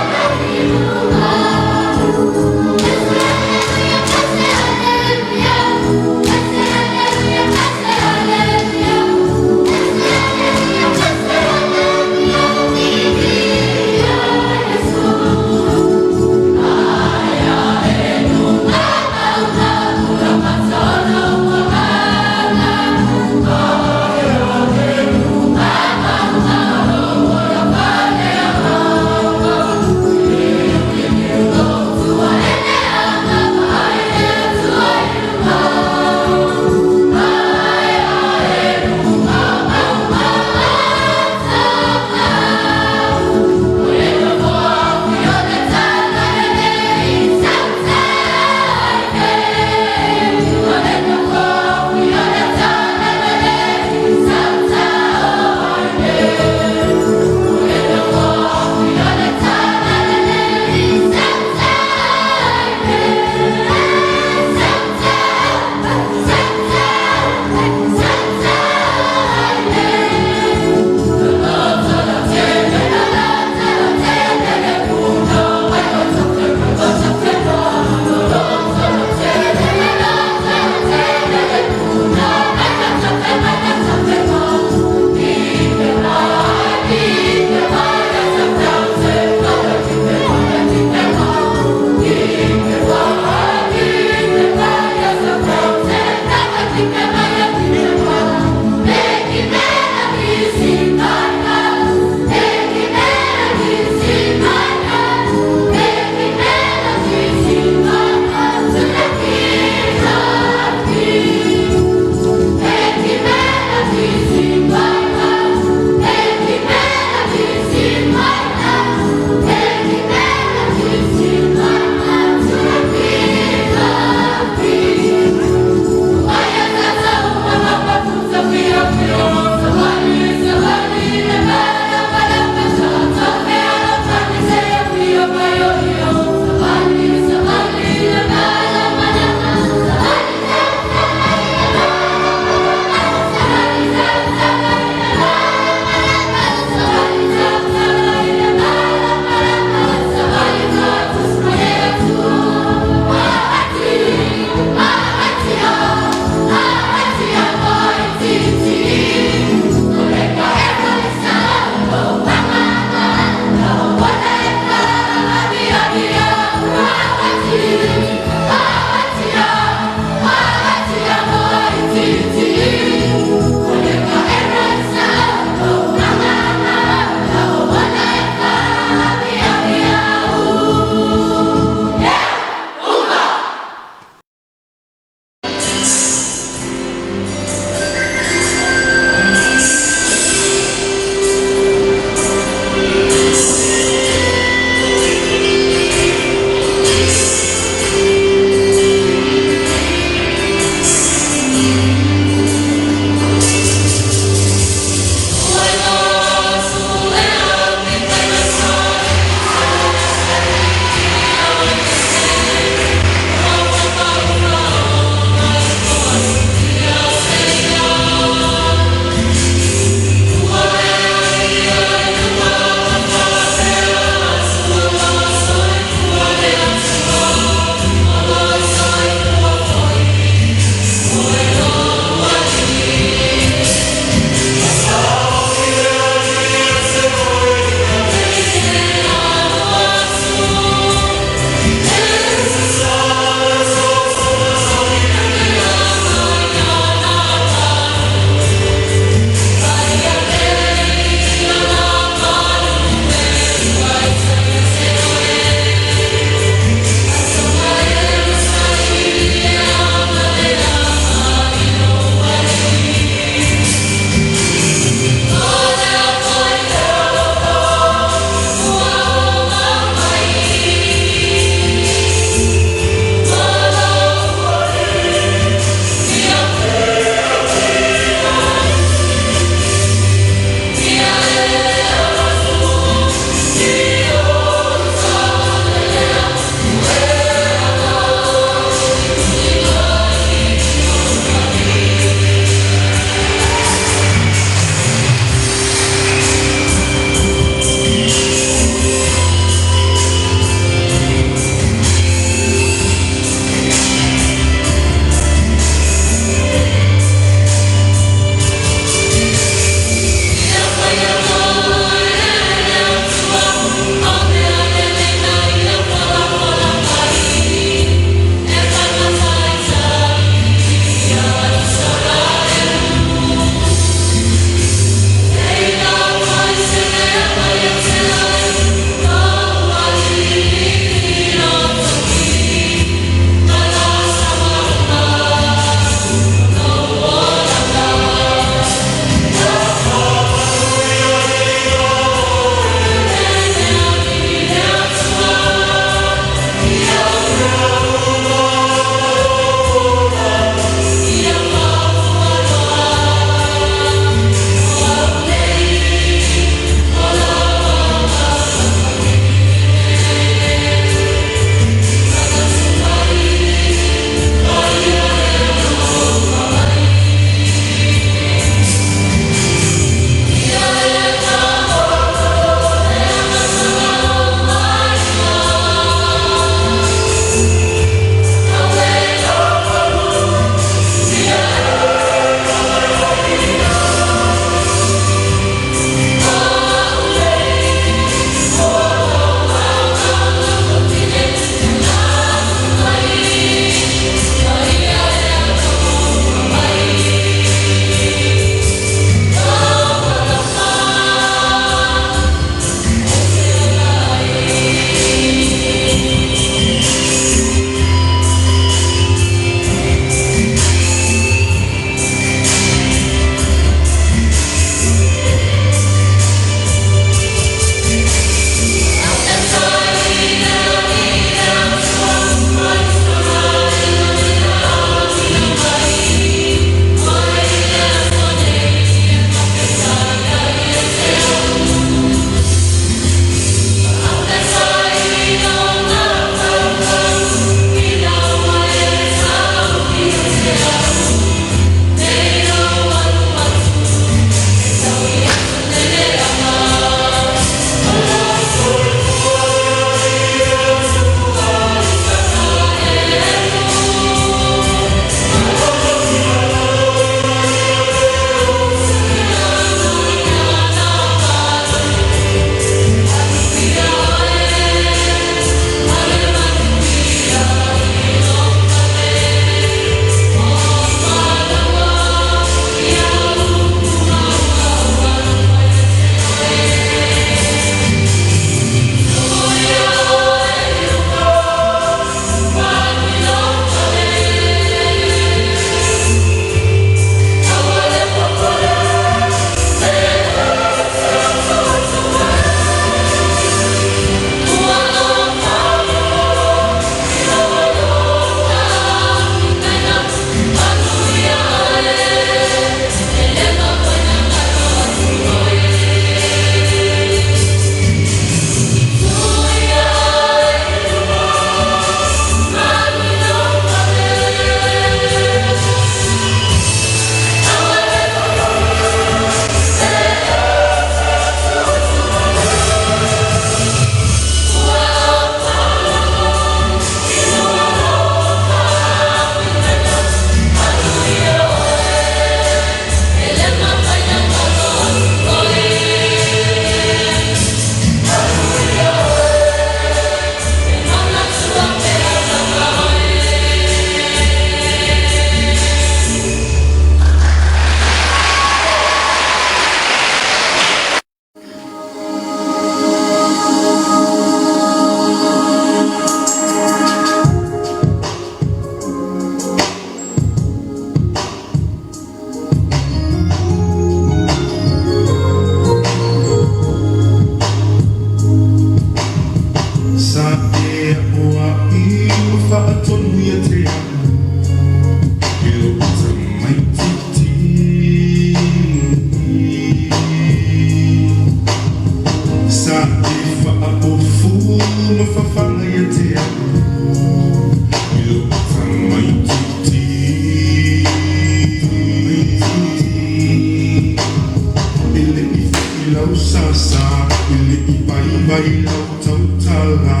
[SPEAKER 5] sa ili ipai vai lau tau tala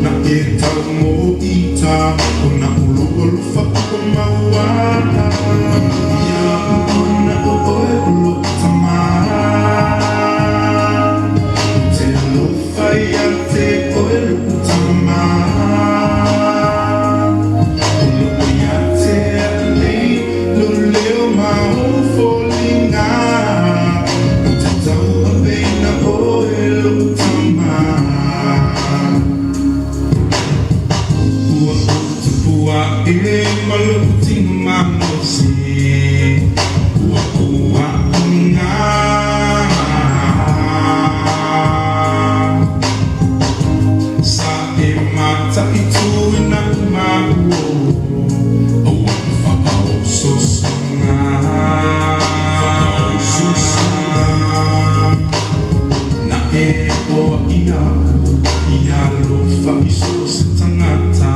[SPEAKER 5] na e tau mo ita o na ulu ulu whaku mauana ia una o oe ulu tamara te lo fai a te oe ulu tamara ulu ia te nei lo leo mau folinga te tau a beina oe ulu tamara ua utu pua e maluti mamosi ua ua unga sa e mata i tuina umahu o ua whakao sosunga na e oa ia lo whaiso se tangata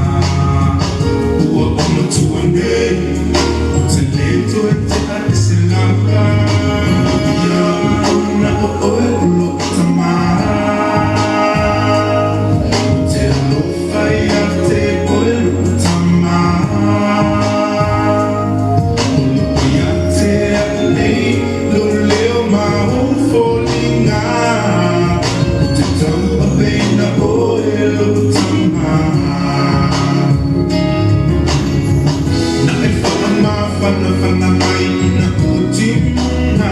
[SPEAKER 5] ua o matua nei o te leto e te ate se laka ia una o oe ulo tamara o te lo whai a te oe ulo tamara o lo ia te ate nei lo leo mahu folinga o te tau a beina oe ulo tamara na e whana whana mai na utimuna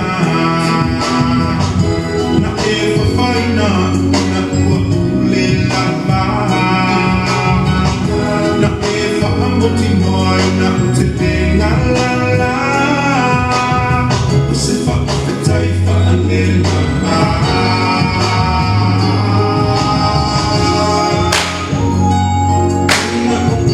[SPEAKER 5] na e whawhaina na ua ule lava na e whaamoti noa na te penga lala o se whakawhetai whaane lava na o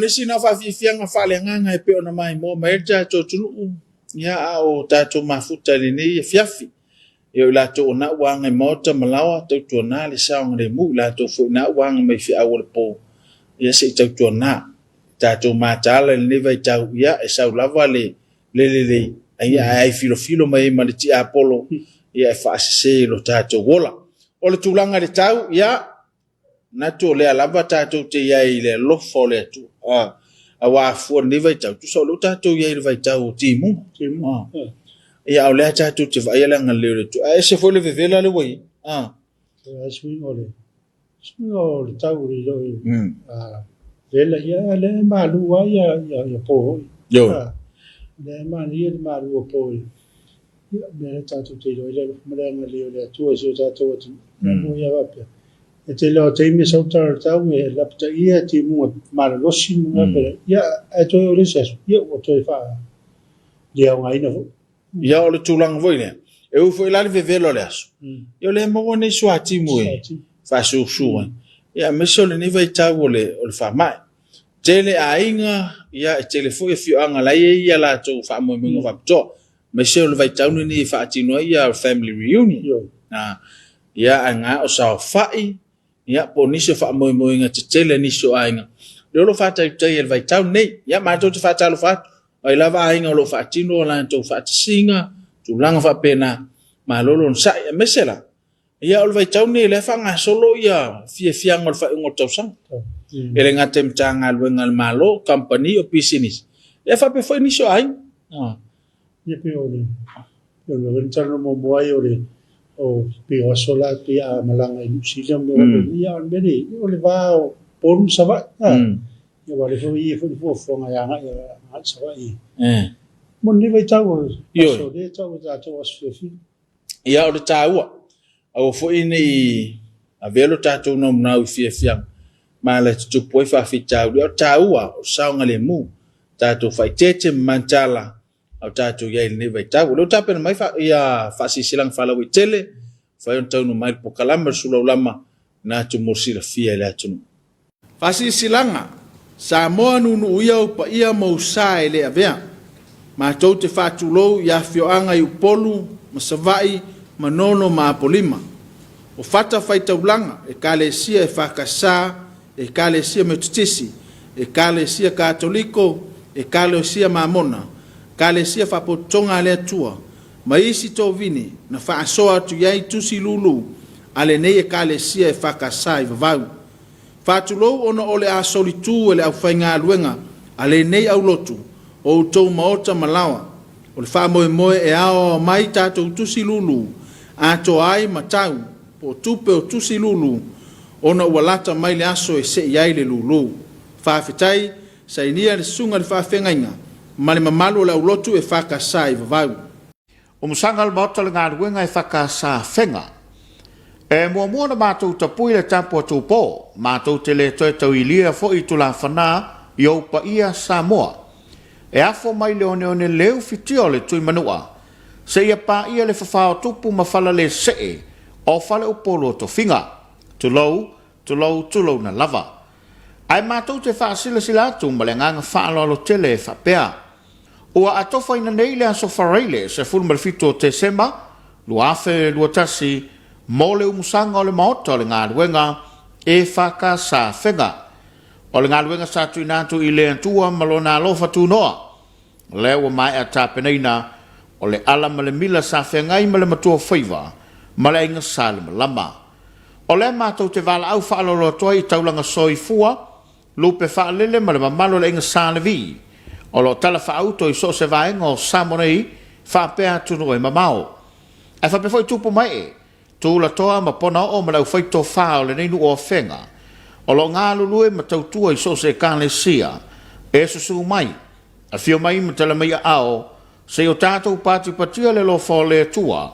[SPEAKER 1] ni sina fa fianga fa le nganga pe ona mai mo merja to tunu ya o tato mafuta ni fiafi yo la to na wanga mota malawa to na le saung le mu la to fu na wanga mai fi awol po ya se to na tato ma tala ni vai tau ya e sau lava le ai filo mai ma le ti apolo ya fa se lo tato wola o le tulanga le tau ya na to le lava tato te ya ile lo fo le tu awa fu ni vai tau tu so lo tato ya ile vai tau ti mu ya o le tato te vai la ngale tu ai se fo le vevela le wai
[SPEAKER 2] swing le tau le lo le ya le malu wa ya po
[SPEAKER 1] yo
[SPEAKER 2] le mani le malu po ya me tato te lo le mala le tu so tato tu mo ya va pe e te lo te mi so tau e la pta ia ti mo mala lo si mo pe ya e to le ses ya o to fa dia ngai no
[SPEAKER 1] ya o le tulang voi le e u foi la le vevelo le aso yo le mo ne so ati mo e fa su ya me so le ni vai tau le o le fa mai tele ainga ya tele foi fi anga la ia la to fa mo mo fa to me so le vai tau ni fa ati no ya family reunion na ya anga o sa fai ya ponise fa mo nga tele ni so ainga lo fa ta te vai tau nei ya ma to fa ta lo fa ai lava ainga lo fa ati no la to fa singa tu langa fa pena ma lo sa mesela ya o vai tau nei le fa nga solo ya fiang o fa ngoto sang ele ngatem tanga luengal malo company o business ya fa pe foi ni so ai
[SPEAKER 2] ye pe o le interno mo boy o pe o sola pe a malanga i sila mo ya on beri o le va pon sa va ya va le fo nga ya nga sa va i mo ni vai tau so de tau za to was fi
[SPEAKER 1] ya o tau o fo ini a velo tatu no na fiang mala tu poi fa fi tau o tau o saunga le mu tatu fa tete mantala au tatu ya ni vai tau lo tapen mai fa ya fa si silang fa la wi tele fa yon tau no mai po kalama sula lama na tu mosila fia la tu fa si silanga sa mo nu ia pa ia mo sa ele avea ma to te fa tu lo ya fio anga i polu masavai manono ma polima o fata faita ulanga e kalesia e fakasa e kalesia metutisi e kalesia katoliko e kalesia mamona kalesia fa potonga le tua maisi to vini na fa soa tu yai tusi lulu ale nei e kalesia e fakasa i vavau fatulo ono ole a solitu ele au fainga luenga ale nei au lotu o to maota malawa o le fa moe e ao mai tatou tusi lulu a to ai matau po tupe o tusi lulu ona walata mai le aso e se iai le lulu fa fitai sa inia le sunga le fa fengainga ma le mamalu le ulotu e fa kasa i vavau
[SPEAKER 8] o musanga le maota le ngaruenga e fa kasa fenga e mua na mātou tapui le tampo atu po mātou te le toi tau ilia fo i tula whana i au pa ia Samoa e afo mai le one leu fitio le tui manua se ia pa ia le whawhao tupu ma whala le see o whale upolo to whinga tulau na lava ai mātou te whaasila sila atu ma le nganga whaalolo tele e whapea ua atofa ina nei le aso whareile se fulma le fito te sema luafe luatasi mo le umusanga o le maota o le ngaruenga e whaka sa whenga o le ngaruenga sa tu inatu i le antua malona alofa tu noa le ua mai a tapeneina o le ala ma le mila sa whengai ma le matua whaiva ma le inga sa le malama o le mātou te wala au whaalolo toa i taulanga soifua lupe whaalele ma le mamalo le inga sa le vi o lo tala whaauto i so se vaenga o Samonei whapea tunu e mamao e whapefoi tupu mai e tula toa ma pona o ma lau whaito whao le neinu o whenga. O lo ngā lulue ma tautua i so se kāne sia, e susu mai, a whio mai ma tala mai ao, se o tātou pāti patia le lo whao le tua,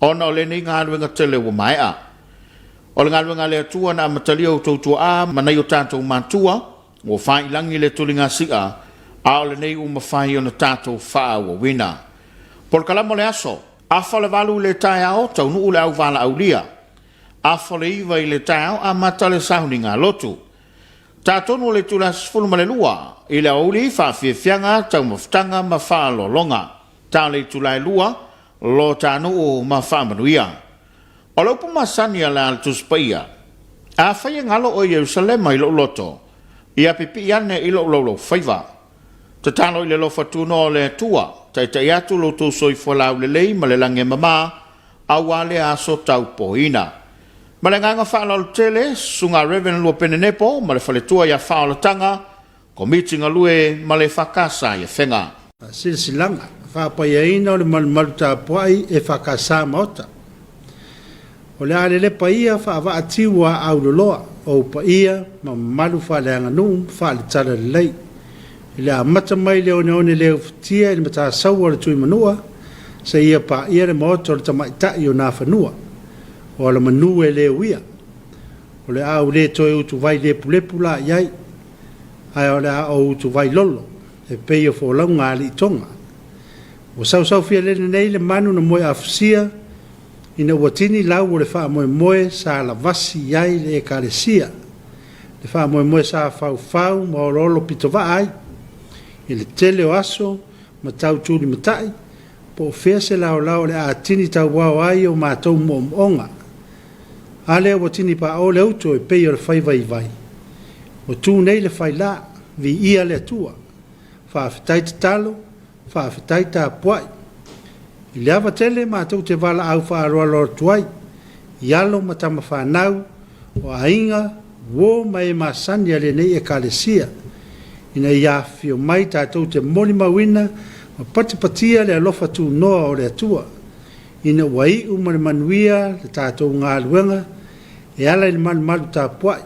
[SPEAKER 8] ona o le nei ngā luenga tele o mai a. O le ngā luenga le tua na matalia o tautua a, ma nei o tātou mātua, o whai langi le tulinga sia, a o le nei o mawhai o na tātou whao o wina. Por kalamo le aso, afa le valu le tai ao tau nuu le au vala au lia. Afa le iwa i le tai ao a mata le sauninga lotu. Tātonu le tula sifulu ma le lua, i le auli whawhiawhianga tau mawhtanga ma whaalolonga. Tā le tula e lua, lo tānu o ma whaamanuia. O laupu masania le altuspaia, a whaia ngalo o Yerusalema i lo loto, i a pipi ane i lo lolo whaiva. Ta talo i le lofa tuno o le tua, tai tai atu lo tu soi whalau le lei ma le lange mama, a wale aso tau poina. Ma le nganga whaalalo tele, sunga Reverend Lua Penenepo, ma le whaletua ia whaalatanga, ko meeting alue ma le whakasa ia whenga.
[SPEAKER 2] Silsilanga, whaapaia ina o le malu tā puai e whakasa maota. O le ale le paia whaava atiwa au loloa, o paia ma malu whaaleanga nuu, whaale tala le lei. Le a mata mai leo ne leo fitia, le mata saua le tui manua, sa ia pa ia le maota o le tamaitai o nā whanua. O le manu e leo ia. O le au le toi utu vai lepu la iai. Ai o le au utu vai lolo. E pei o fo lau ngā li tonga. O sau fia le nei le manu na moe afusia. Ina watini lau o le wha moe sa la vasi iai le e karesia. Le wha moe sa fau ma o lolo pito ai. I le tele o aso ma tau tūni matai. Po fea se lao le a tini tau wau ai o mātou mo onga. Ale o tini pa o le auto e pei o le whai vai. O tū nei le whai la, vi ia le atua. Whaafitai te talo, whaafitai ta puai. I le awa tele mātou te wala au whaaroa lor tuai. Ialo matama whanau, o ainga, wo mai masani ale nei e kalesia. Ina ia fio mai tātou te moni mawina, ma patipatia le alofa tū noa o le atua. Ina wai umare manuia le tātou ngā luenga, e ala i malu tā puai.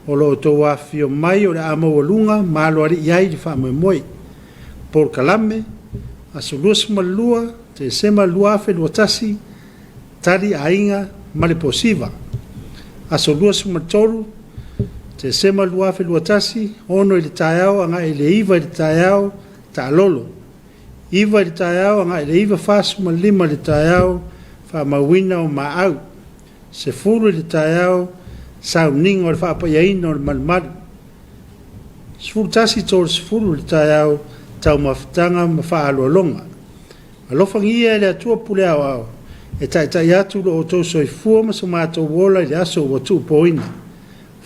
[SPEAKER 2] O lo tō wafio mai o le amau alunga, malo ari iai li wha moe. Por kalame, aso luas malua, te sema luafe luatasi, tari ainga male posiva. Aso luas matoru, te sema luafe luatasi, ono i le tāiao, anga i le iwa i le tāiao, tā lolo. Iwa i le tāiao, anga i le iwa fasu ma lima le tāiao, wha mawina o ma au. Se furu i le tāiao, sau ninga o le whaapayaina o le malumalu. Sfuru tasi tōru sfuru le tāiao, tau mawhitanga ma whaalualonga. Alofangia e le atua pule au au, e tai atu lo o tō soi fua ma sa mātou wola i le aso o watu poina.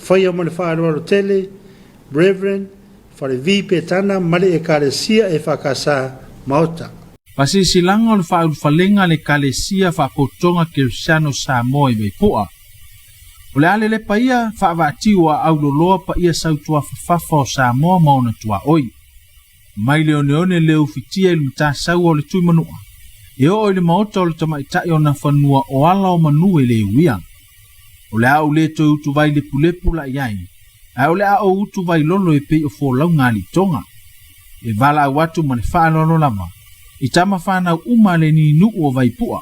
[SPEAKER 2] Whaia ma le whaalualo tele, Reverend, whare vipe tana male e karesia e whakasa maota.
[SPEAKER 9] Pasisilanga o le whaalufalenga le kalesia whapotonga Kirsiano Samoa i Meipua. O le ale le paia whaavatiwa au loloa pa ia sautua whafafa o Samoa mauna tua oi. Mai leoneone leo fitia ilu mta saua o le tui manua. E o le maota o le tamaitai o na whanua o ala o manu e le uia. O le au le toi utu vai le pulepu la iai. A o le au utu vai lolo e pei o fōlau ngali tonga. E vala au atu ma le whaalono lama. I tama whanau uma le ni nuu o vai pua.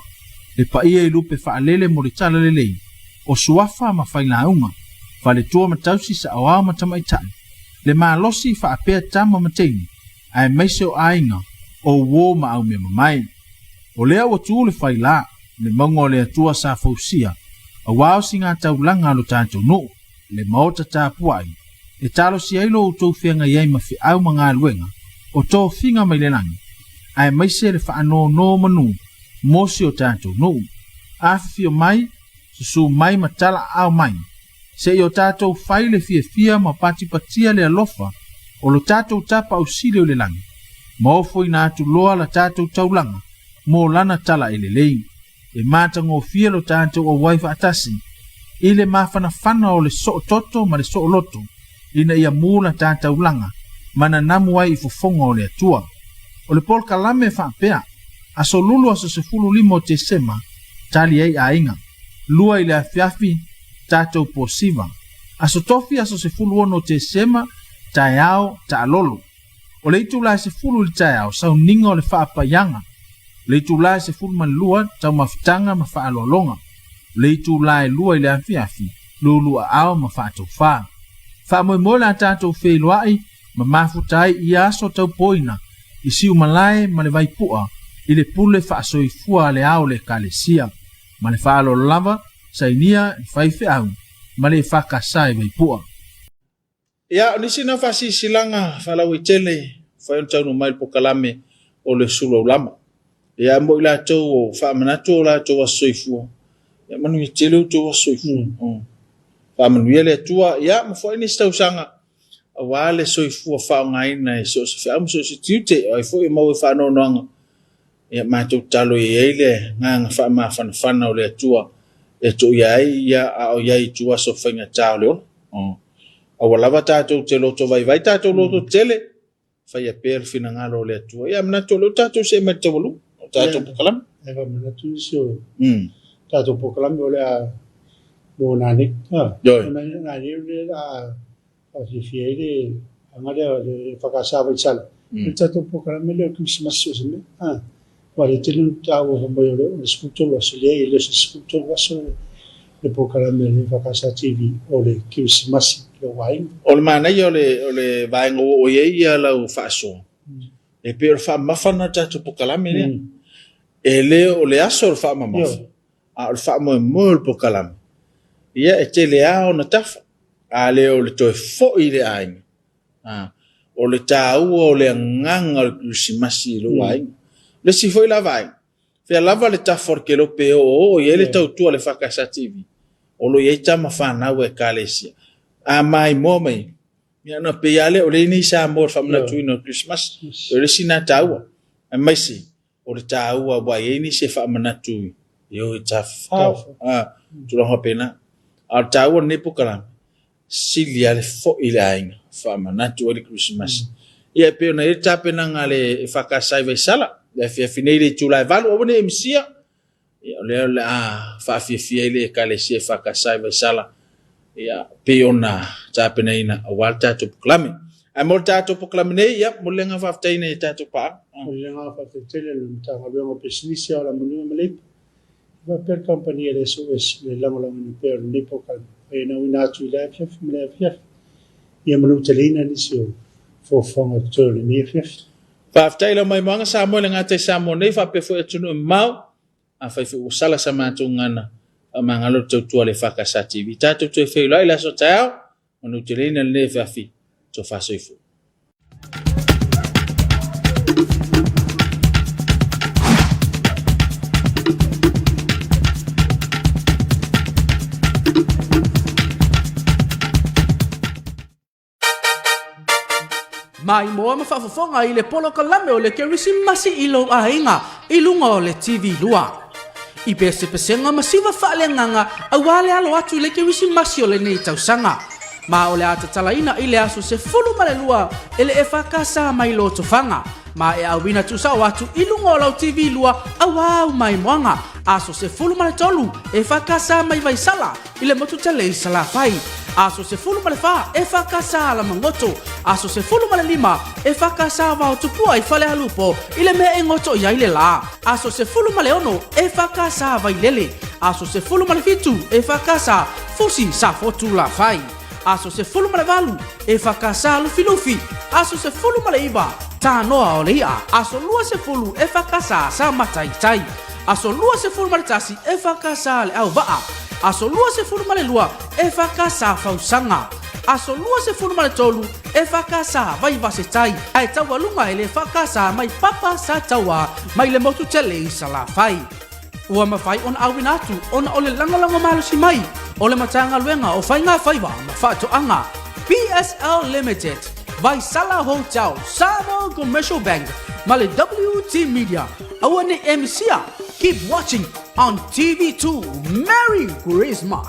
[SPEAKER 9] Le paia i lupe whaalele mo le tala le lei. O suafa ma whaila unga. Whale tua matausi sa awao ma tamaitai. Le maa losi whaapea tama mateini. Ai meise o ainga. O wo ma au me mamai. O lea o tu le whaila. Le mongo le atua sa fausia. A wao si ngā taulanga lo tātou no. Le maota tā puai. E talo si ailo o tau whianga iai ma whi au ma ngā luenga. O tō whinga mai le langi. Ai maise le whaano no manu. Mosi o tātou no. Awhi o mai. Susu mai matala au mai. Se i o tātou whaile fia ma patipatia le alofa. O lo tātou tapa au sile o le langi. Maofo i nātu loa la tātou taulanga. Mō lana tala ele lei. E mātango fia lo tātou o waifa atasi. I le mawhana whana o le so toto ma le so loto. Ina ia mūla tātou langa. Mana namu ai i fofonga o le atua. O le pol kalame whaapea. Aso lulu aso se fulu limo te sema. Tali ei a inga. Lua i le afiafi tātou posiva. Aso tofi aso se fulu ono te sema. Tai au ta lolo. O le itu lai se fulu li tai au. Sau ninga o le whaapayanga. Le itu lai se fulu man lua. Tau mawhitanga ma whaalolonga. Le itu lai lua i le afiafi. Lulu a au ma whaatou wha. Wha moe moe la tātou whailuai. Ma mafutai i aso tau poina. I siu malai ma le vaipua. I le pule whaasoi fua le au le kalesia. Ma le whaalo lava. Sainia i whaife au. Ma le whakasai vaipua.
[SPEAKER 1] Ia ni sina fasi silanga fala witele fa yon tau mai po kalame o le sulu lama. Ia mo ila tau fa manato la tau soifu. Ia manu tele tau soifu. Fa manu ile tua ia mo fo ni stau sanga. Wale soifu fa ngai na so fa am so tute ai fo mo fa no no. Ia ma tau talo ile nga fa ma fan o le tua. E tu ia o ia tua so fa nga tau le. Awalava tatou te loto vai tatou loto tele fai a per fina ngalo le tua ia mna to lo tatou se mete volu tatou pokalam
[SPEAKER 2] e va mna tu so tatou pokalam ole a bonani nani le a si fiere angale le fakasa vai sal tatou pokalam le Christmas so me wale tenu tawo mo le sculptor lo le sculptor waso le pokalam le fakasa TV ole Christmas o
[SPEAKER 1] le mana o le vaenga o ia lau faaso e pe fa mafana tatu pokalame le e le o le aso fa mamafa a le fa mo le pokalame ia e te le ao na tafa a le o le toi fo i le ainga o le tau o le nganga o Krisimasi lo ainga le si foi la vai fe lava le tafor ke lo pe o ia le tau tu le fakasa TV o lo ia tama fa na we kalesia a mai momai ia na pe ale o le ni sa mo fa mna tu no Christmas o le sina taua a mai si o le taua wa ye ni se fa mna tu yo ta fa tu lo hopena a taua ne pokala silia le fo ile ainga fa mna tu o le Christmas ia pe na eta pena ngale fa ka sai ve sala le fi finele tu la valo o ne msia le fa fi le ka le se fa ka sai ve sala ia peona tapena ina awalta to proklame a molta to proklame nei ia molenga faftaina ita to pa
[SPEAKER 2] molenga faftaina le ta abbiamo pesnisia la monima male va per compagnia adesso le lavoro per l'epoca e no inato il chef me chef ia monutelina nisio for fonga to le ni chef
[SPEAKER 1] faftaina mai manga sa molenga te sa monei fa pe fo tunu mau a fa fu sala sa matungana mangalo tu le fakasa TV tatou tu fe la so tao onu telena le fafi to fa soifu
[SPEAKER 10] mai mo ma fa fonga ile polo kalame o le Krisimasi ilo ainga ilunga o le TV lua I pese-pesenga masiva whaalenganga awale alo atu le Krisimasi o le nei tausanga. Ma o le atatalaina i le aso se fulu malelua ele e whakasa mai lo tofanga. Ma e awina tusa o atu i lunga o lau TV lua awau mai moanga. Aso se fulu male tolu e whakasa mai vaisala i le motu tele i sala fai. Aso se fulu male wha e whakasa ala mangoto. Aso se fulu male lima e whakasa wao tupua i whale halupo i le mea e ngoto i aile la. Aso se fulu male ono e whakasa vailele. Aso se fulu male fitu e whakasa fusi sa fotu la fai. Aso se fulu male valu e whakasa lufi lufi. Aso se fulu male iba ta noa o leia. Aso lua se fulu e whakasa sa matai tai. Aso lua se fulu male tasi e whakasa le au vaa. Aso lua se fulu male lua e whakasa fausanga. Aso lua se fulu male tolu e whakasa vai vase tai. Ai taua lunga e le whakasa mai papa sa taua mai le motu tele i sala fai. Ua mawhai on awinatu ona ole langalanga malusi mai. Ole matanga luenga o whainga whaiwa ma whaatoanga. PSL Limited, Vaisala Hotel, Savo Commercial Bank, Male WT Media, Awane MCA. Keep watching on TV2. Merry Christmas!